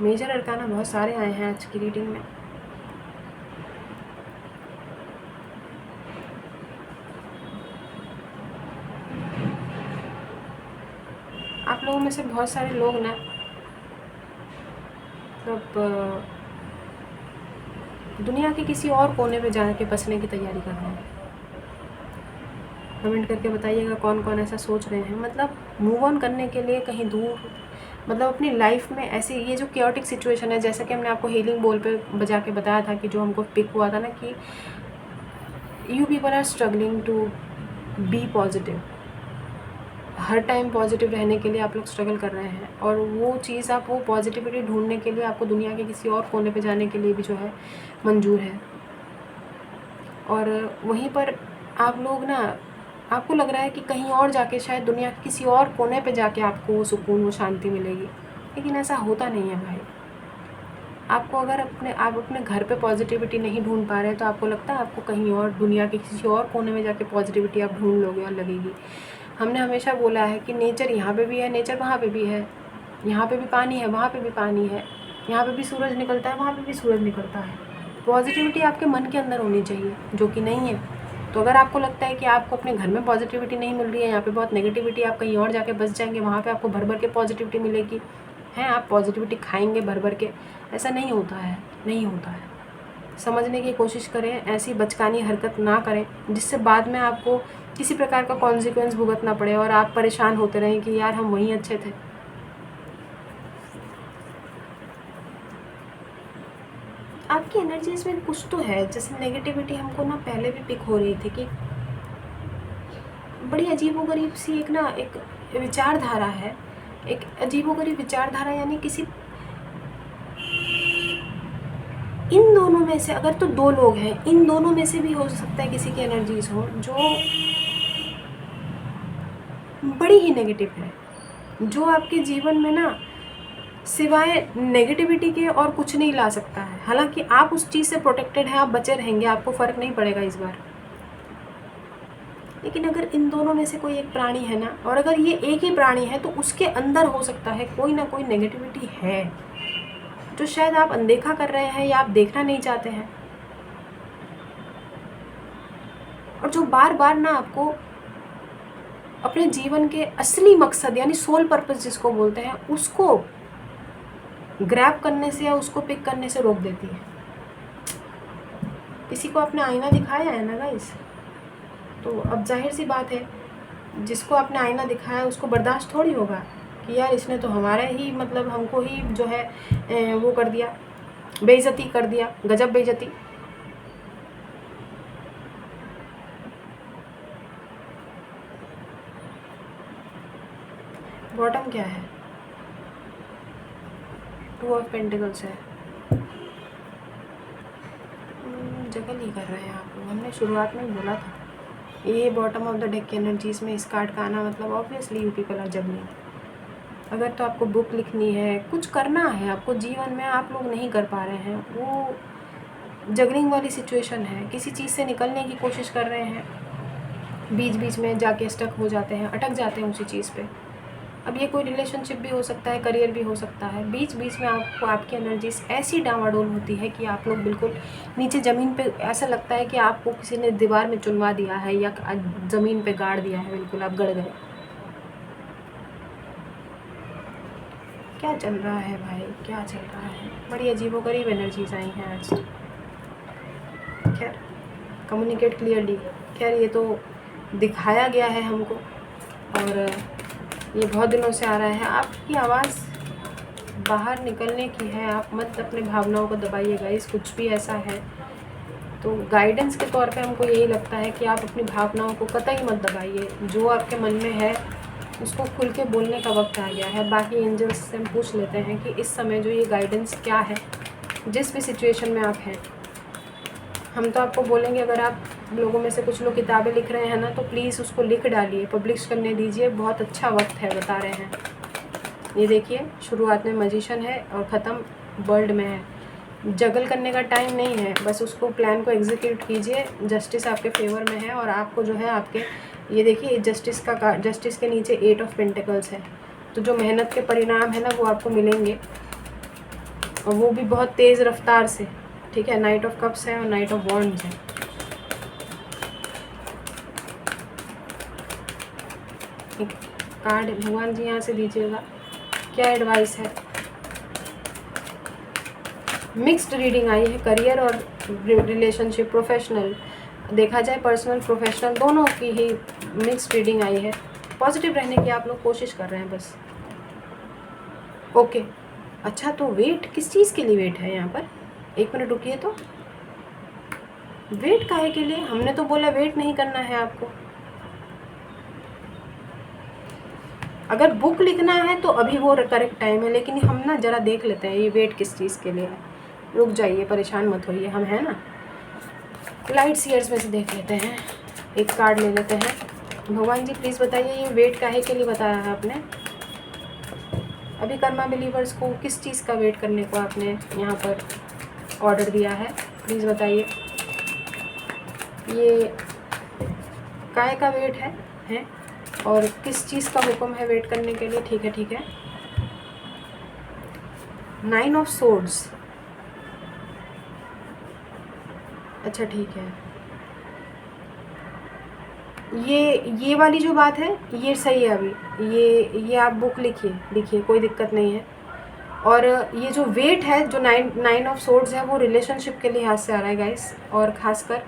मेजर अरकाना बहुत सारे आए हैं आज की रीडिंग में। आप लोगों में से बहुत सारे लोग ना मतलब दुनिया के किसी और कोने पे जाके बसने की तैयारी कर रहे हैं। कमेंट करके बताइएगा कौन कौन ऐसा सोच रहे हैं, मतलब मूव ऑन करने के लिए कहीं दूर, मतलब अपनी लाइफ में ऐसी ये जो क्योटिक सिचुएशन है, जैसा कि हमने आपको हीलिंग बोल पे बजा के बताया था कि जो हमको पिक हुआ था ना कि you people are struggling to be positive. हर टाइम पॉजिटिव रहने के लिए आप लोग स्ट्रगल कर रहे हैं, और वो चीज़ आप वो पॉजिटिविटी ढूंढने के लिए आपको दुनिया के किसी और कोने पे जाने के लिए भी जो है मंजूर है। और वहीं पर आप लोग ना, आपको लग रहा है कि कहीं और जाके शायद दुनिया के किसी और कोने पे जाके आपको वो सुकून, वो शांति मिलेगी, लेकिन ऐसा होता नहीं है भाई। आपको अगर आप अपने घर पे पॉजिटिविटी नहीं ढूंढ पा रहे हैं, तो आपको लगता है आपको कहीं और दुनिया के किसी और कोने में जाके पॉजिटिविटी आप ढूंढ लोगे और लगेगी। हमने हमेशा बोला है कि नेचर यहाँ पे भी है, नेचर वहाँ पे भी है, यहाँ पे भी पानी है, वहाँ पे भी पानी है, यहाँ पे भी सूरज निकलता है, वहाँ पे भी सूरज निकलता है। पॉजिटिविटी आपके मन के अंदर होनी चाहिए, जो कि नहीं है। तो अगर आपको लगता है कि आपको अपने घर में पॉजिटिविटी नहीं मिल रही है, यहाँ पे बहुत नेगेटिविटी, आप कहीं और जाके बस जाएंगे, वहाँ पे आपको भर भर के पॉजिटिविटी मिलेगी, हैं आप पॉजिटिविटी खाएंगे भर भर के, ऐसा नहीं होता है, नहीं होता है। समझने की कोशिश करें, ऐसी बचकानी हरकत ना करें जिससे बाद में आपको किसी प्रकार का कॉन्सिक्वेंस भुगतना पड़े और आप परेशान होते रहें कि यार हम वहीं अच्छे थे। आपकी एनर्जीज में कुछ तो है, जैसे नेगेटिविटी हमको ना पहले भी पिक हो रही थी कि बड़ी अजीबोगरीब सी एक विचारधारा है, एक अजीबोगरीब विचारधारा, यानी किसी इन दोनों में से, अगर तो दो लोग हैं, इन दोनों में से भी हो सकता है किसी की एनर्जीज हो जो बड़ी ही नेगेटिव है, जो आपके जीवन में ना सिवाय नेगेटिविटी के और कुछ नहीं ला सकता है। हालांकि आप उस चीज़ से प्रोटेक्टेड हैं, आप बचे रहेंगे, आपको फ़र्क नहीं पड़ेगा इस बार। लेकिन अगर इन दोनों में से कोई एक प्राणी है ना, और अगर ये एक ही प्राणी है, तो उसके अंदर हो सकता है कोई ना कोई नेगेटिविटी है जो शायद आप अनदेखा कर रहे हैं या आप देखना नहीं चाहते हैं। और जो बार बार ना आपको अपने जीवन के असली मकसद यानी सोल पर्पस जिसको बोलते हैं उसको ग्रैब करने से या उसको पिक करने से रोक देती है। किसी को आपने आईना दिखाया है ना गाइस, तो अब जाहिर सी बात है जिसको आपने आईना दिखाया उसको बर्दाश्त थोड़ी होगा कि यार इसने तो हमारा ही मतलब हमको ही जो है वो कर दिया, बेइज्जती कर दिया, गजब बेइज्जती। बॉटम क्या है? 2 ऑफ पेंटिकल्स है। जगल ही कर रहे हैं आप लोग, हमने शुरुआत में ही बोला था। ये बॉटम ऑफ द डेक की एनर्जीज में इस कार्ड का आना मतलब obviously you people are juggling. अगर तो आपको बुक लिखनी है, कुछ करना है आपको जीवन में, आप लोग नहीं कर पा रहे हैं, वो जगलिंग वाली सिचुएशन है। किसी चीज़ से निकलने की कोशिश कर रहे हैं, बीच बीच में जाके स्टक हो जाते हैं, अटक जाते हैं उसी चीज़ पे। अब ये कोई रिलेशनशिप भी हो सकता है, करियर भी हो सकता है। बीच बीच में आपको आपकी एनर्जीज ऐसी डामाडोल होती है कि आप लोग बिल्कुल नीचे ज़मीन पे, ऐसा लगता है कि आपको किसी ने दीवार में चुनवा दिया है या ज़मीन पे गाड़ दिया है, बिल्कुल आप गड़ गए। क्या चल रहा है भाई, क्या चल रहा है? बड़ी अजीबोगरीब एनर्जीज आई हैं आज। खैर, कम्युनिकेट क्लियरली। खैर, ये तो दिखाया गया है हमको और ये बहुत दिनों से आ रहा है। आपकी आवाज़ बाहर निकलने की है, आप मत अपने भावनाओं को दबाइएगा। इस कुछ भी ऐसा है तो गाइडेंस के तौर पे हमको यही लगता है कि आप अपनी भावनाओं को कतई मत दबाइए। जो आपके मन में है उसको खुल के बोलने का वक्त आ गया है। बाकी एंजल्स से हम पूछ लेते हैं कि इस समय जो ये गाइडेंस क्या है, जिस भी सिचुएशन में आप हैं। हम तो आपको बोलेंगे, अगर आप लोगों में से कुछ लोग किताबें लिख रहे हैं ना, तो प्लीज़ उसको लिख डालिए, पब्लिश करने दीजिए। बहुत अच्छा वक्त है, बता रहे हैं। ये देखिए, शुरुआत में मैजिशियन है और ख़त्म वर्ल्ड में है। जगल करने का टाइम नहीं है, बस उसको प्लान को एग्जीक्यूट कीजिए। जस्टिस आपके फेवर में है और आपको जो है आपके, ये देखिए जस्टिस के नीचे 8 ऑफ पेंटिकल्स है। तो जो मेहनत के परिणाम है ना वो आपको मिलेंगे, और वो भी बहुत तेज़ रफ्तार से। ठीक है, नाइट ऑफ कप्स है और नाइट ऑफ वॉन्ड्स है। एक कार्ड भगवान जी यहाँ से दीजिएगा, क्या एडवाइस है? मिक्स्ड रीडिंग आई है, करियर और रिलेशनशिप, प्रोफेशनल देखा जाए, पर्सनल प्रोफेशनल दोनों की ही मिक्स्ड रीडिंग आई है। पॉजिटिव रहने की आप लोग कोशिश कर रहे हैं बस। ओके, अच्छा, तो वेट किस चीज़ के लिए वेट है यहाँ पर? 1 मिनट रुकिए। तो वेट काहे के लिए? हमने तो बोला वेट नहीं करना है आपको। अगर बुक लिखना है तो अभी वो करेक्ट टाइम है, लेकिन हम ना ज़रा देख लेते हैं ये वेट किस चीज़ के लिए है। रुक जाइए, परेशान मत होइए, हम हैं ना। लाइट सीयर्स में से देख लेते हैं, एक कार्ड ले लेते हैं। भगवान जी प्लीज़ बताइए ये वेट काहे के लिए बताया है आपने? अभी कर्मा बिलीवर्स को किस चीज़ का वेट करने को आपने यहाँ पर ऑर्डर दिया है, प्लीज़ बताइए। ये काय का वेट है और किस चीज़ का हुक्म है वेट करने के लिए? ठीक है, ठीक है। 9 ऑफ सोर्ड्स, अच्छा ठीक है। ये वाली जो बात है ये सही है। अभी ये आप बुक लिखिए, कोई दिक्कत नहीं है। और ये जो वेट है, जो 9 ऑफ सोर्ड्स है, वो रिलेशनशिप के लिहाज से आ रहा है गाइस। और ख़ासकर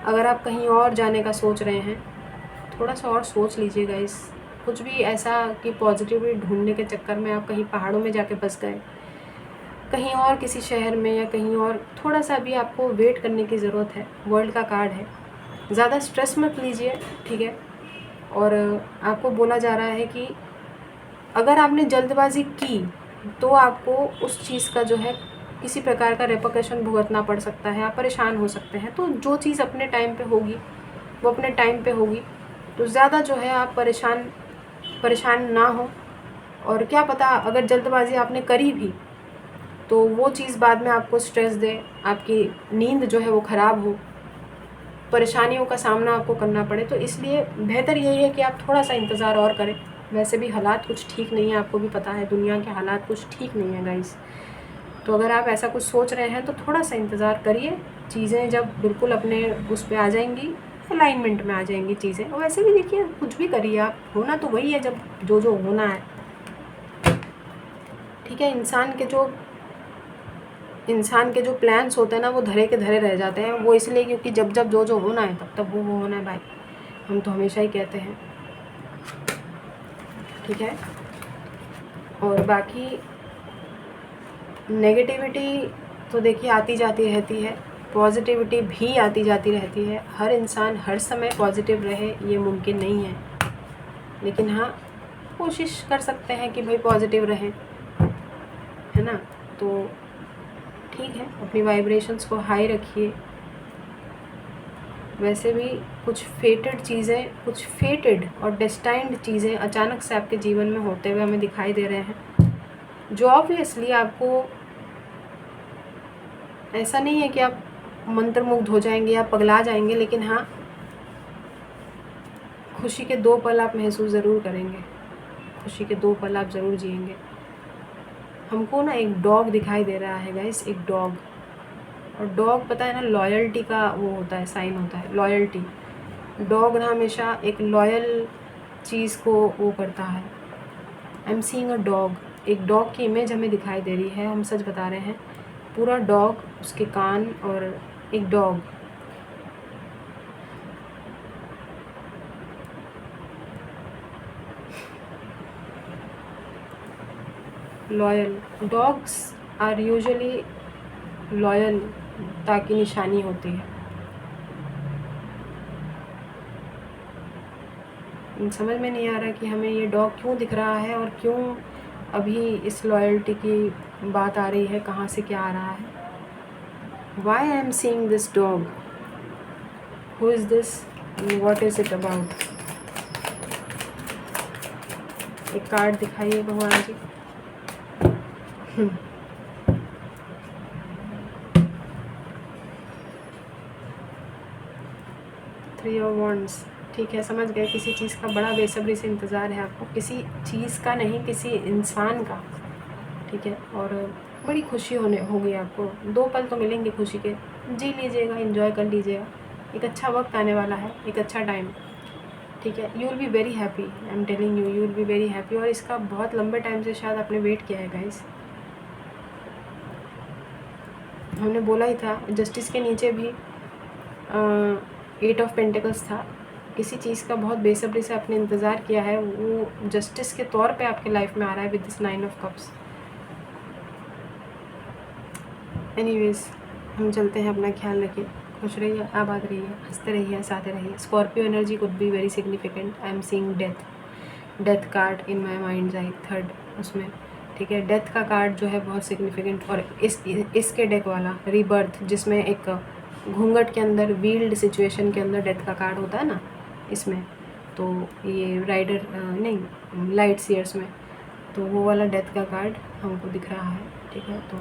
अगर आप कहीं और जाने का सोच रहे हैं, थोड़ा सा और सोच लीजिए गाइस। कुछ भी ऐसा कि पॉजिटिविटी ढूंढने के चक्कर में आप कहीं पहाड़ों में जाके बस गए, कहीं और किसी शहर में या कहीं और, थोड़ा सा भी आपको वेट करने की ज़रूरत है। वर्ल्ड का कार्ड है, ज़्यादा स्ट्रेस मत लीजिए, ठीक है। और आपको बोला जा रहा है कि अगर आपने जल्दबाजी की तो आपको उस चीज़ का जो है किसी प्रकार का रेपरकशन भुगतना पड़ सकता है, आप परेशान हो सकते हैं। तो जो चीज़ अपने टाइम पे होगी वो अपने टाइम पे होगी। तो ज़्यादा जो है आप परेशान ना हो। और क्या पता अगर जल्दबाजी आपने करी भी तो वो चीज़ बाद में आपको स्ट्रेस दे, आपकी नींद जो है वो ख़राब हो, परेशानियों का सामना आपको करना पड़े। तो इसलिए बेहतर यही है कि आप थोड़ा सा इंतज़ार और करें। वैसे भी हालात कुछ ठीक नहीं है, आपको भी पता है दुनिया के हालात कुछ ठीक नहीं है गाइस। तो अगर आप ऐसा कुछ सोच रहे हैं तो थोड़ा सा इंतज़ार करिए, चीज़ें जब बिल्कुल अपने उस पे आ जाएंगी अलाइनमेंट में आ जाएंगी चीज़ें। और वैसे भी देखिए कुछ भी करिए आप, होना तो वही है जब जो होना है, ठीक है। इंसान के जो प्लान्स होते हैं ना वो धरे के धरे रह जाते हैं, वो इसलिए क्योंकि जब जब जो होना है तब तब वो होना है भाई, हम तो हमेशा ही कहते हैं, ठीक है। और बाकी नेगेटिविटी तो देखिए आती जाती रहती है, पॉजिटिविटी भी आती जाती रहती है। हर इंसान हर समय पॉजिटिव रहे ये मुमकिन नहीं है, लेकिन हाँ कोशिश कर सकते हैं कि भाई पॉजिटिव रहें, है ना। तो ठीक है, अपनी वाइब्रेशंस को हाई रखिए। वैसे भी कुछ फेटेड और डेस्टाइंड चीज़ें अचानक से आपके जीवन में होते हुए हमें दिखाई दे रहे हैं, जो ऑब्वियसली आपको, ऐसा नहीं है कि आप मंत्रमुग्ध हो जाएंगे या पगला जाएंगे, लेकिन हाँ खुशी के 2 पल आप महसूस ज़रूर करेंगे, खुशी के 2 पल आप ज़रूर जिएंगे। हमको ना एक डॉग दिखाई दे रहा है गाइस, एक डॉग। और डॉग पता है ना लॉयल्टी का वो होता है, साइन होता है लॉयल्टी। डॉग ना हमेशा एक लॉयल चीज़ को वो करता है। I am seeing a dog, एक डॉग की इमेज हमें दिखाई दे रही है, हम सच बता रहे हैं। पूरा डॉग, उसके कान और एक dog. Loyal dogs are usually loyal ताकि निशानी होती है। समझ में नहीं आ रहा कि हमें ये डॉग क्यों दिख रहा है और क्यों अभी इस लॉयल्टी की बात आ रही है, कहाँ से क्या आ रहा है। Why I am seeing this dog? Who is this and what is it about? एक कार्ड दिखाइए भगवान जी। थ्री ऑफ वॉन्ड्स, ठीक है, समझ गए। किसी चीज़ का बड़ा बेसब्री से इंतज़ार है आपको, किसी चीज़ का नहीं, किसी इंसान का, ठीक है। और बड़ी खुशी होगी आपको। 2 पल तो मिलेंगे खुशी के, जी लीजिएगा, एंजॉय कर लीजिएगा। एक अच्छा वक्त आने वाला है, एक अच्छा टाइम, ठीक है। You will be very happy, I am telling you, you will be very happy. और इसका बहुत लंबे टाइम से शायद आपने वेट किया है गाइस। हमने बोला ही था, जस्टिस के नीचे भी 8 ऑफ पेंटिकल्स था। किसी चीज़ का बहुत बेसब्री से आपने इंतज़ार किया है, वो जस्टिस के तौर पे आपके लाइफ में आ रहा है with this 9 of cups. Anyways, हम चलते हैं, अपना ख्याल रखिए, खुश रहिए, आबाद रहिए, हंसते रहिए, हंसाते रहिए। Scorpio energy could be very significant. I am seeing death card in my mind I 3rd उसमें, ठीक है। डेथ का कार्ड जो है बहुत सिग्निफिकेंट। और इसके डेक वाला रीबर्थ, जिसमें एक घूंघट के अंदर, व्हील्ड सिचुएशन के अंदर डेथ का कार्ड होता है ना इसमें, तो ये राइडर नहीं, लाइट सीयर्स में, तो वो वाला डेथ का कार्ड हमको दिख रहा है, ठीक है। तो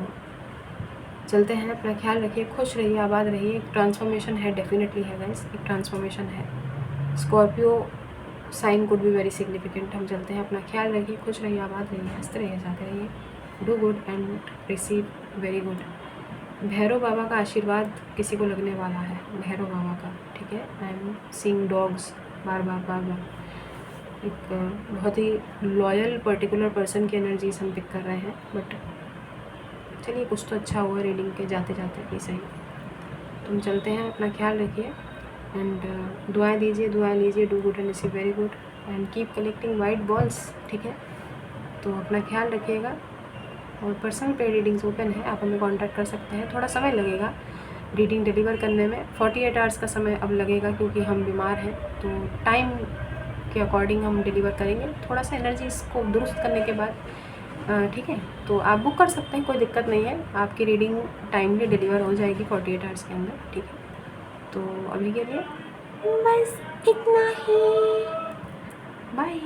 चलते हैं, अपना ख्याल रखिए, खुश रहिए, आबाद रहिए। एक ट्रांसफॉर्मेशन है, डेफिनेटली है गाइस, एक ट्रांसफॉर्मेशन है। Scorpio sign could be very significant. हम चलते हैं, अपना ख्याल रखिए, खुश रहिए, आबाद रहिए, हंसते रहिए, जाते रहिए। Do good and receive very good. Bhairav Baba का आशीर्वाद किसी को लगने वाला है, भैरव बाबा का, ठीक है। आई एम सीइंग डॉग्स बार बार। एक बहुत ही लॉयल पर्टिकुलर पर्सन की एनर्जीज हम पिक कर रहे हैं, बट चलिए कुछ तो अच्छा हुआ रीडिंग के जाते जाते भी सही। तुम चलते हैं, अपना ख्याल रखिए एंड दुआएं लीजिए। Do good and receive very good and keep collecting white balls, ठीक है। तो अपना ख्याल रखिएगा। और पर्सनल पे रीडिंग्स ओपन है, आप हमें कांटेक्ट कर सकते हैं। थोड़ा समय लगेगा रीडिंग डिलीवर करने में, 48 आवर्स का समय अब लगेगा, क्योंकि हम बीमार हैं, तो टाइम के अकॉर्डिंग हम डिलीवर करेंगे, थोड़ा सा एनर्जी इसको दुरुस्त करने के बाद, ठीक है। तो आप बुक कर सकते हैं, कोई दिक्कत नहीं है, आपकी रीडिंग टाइमली डिलीवर हो जाएगी 48 आवर्स के अंदर, ठीक है। तो अभी के लिए बस इतना ही, बाय।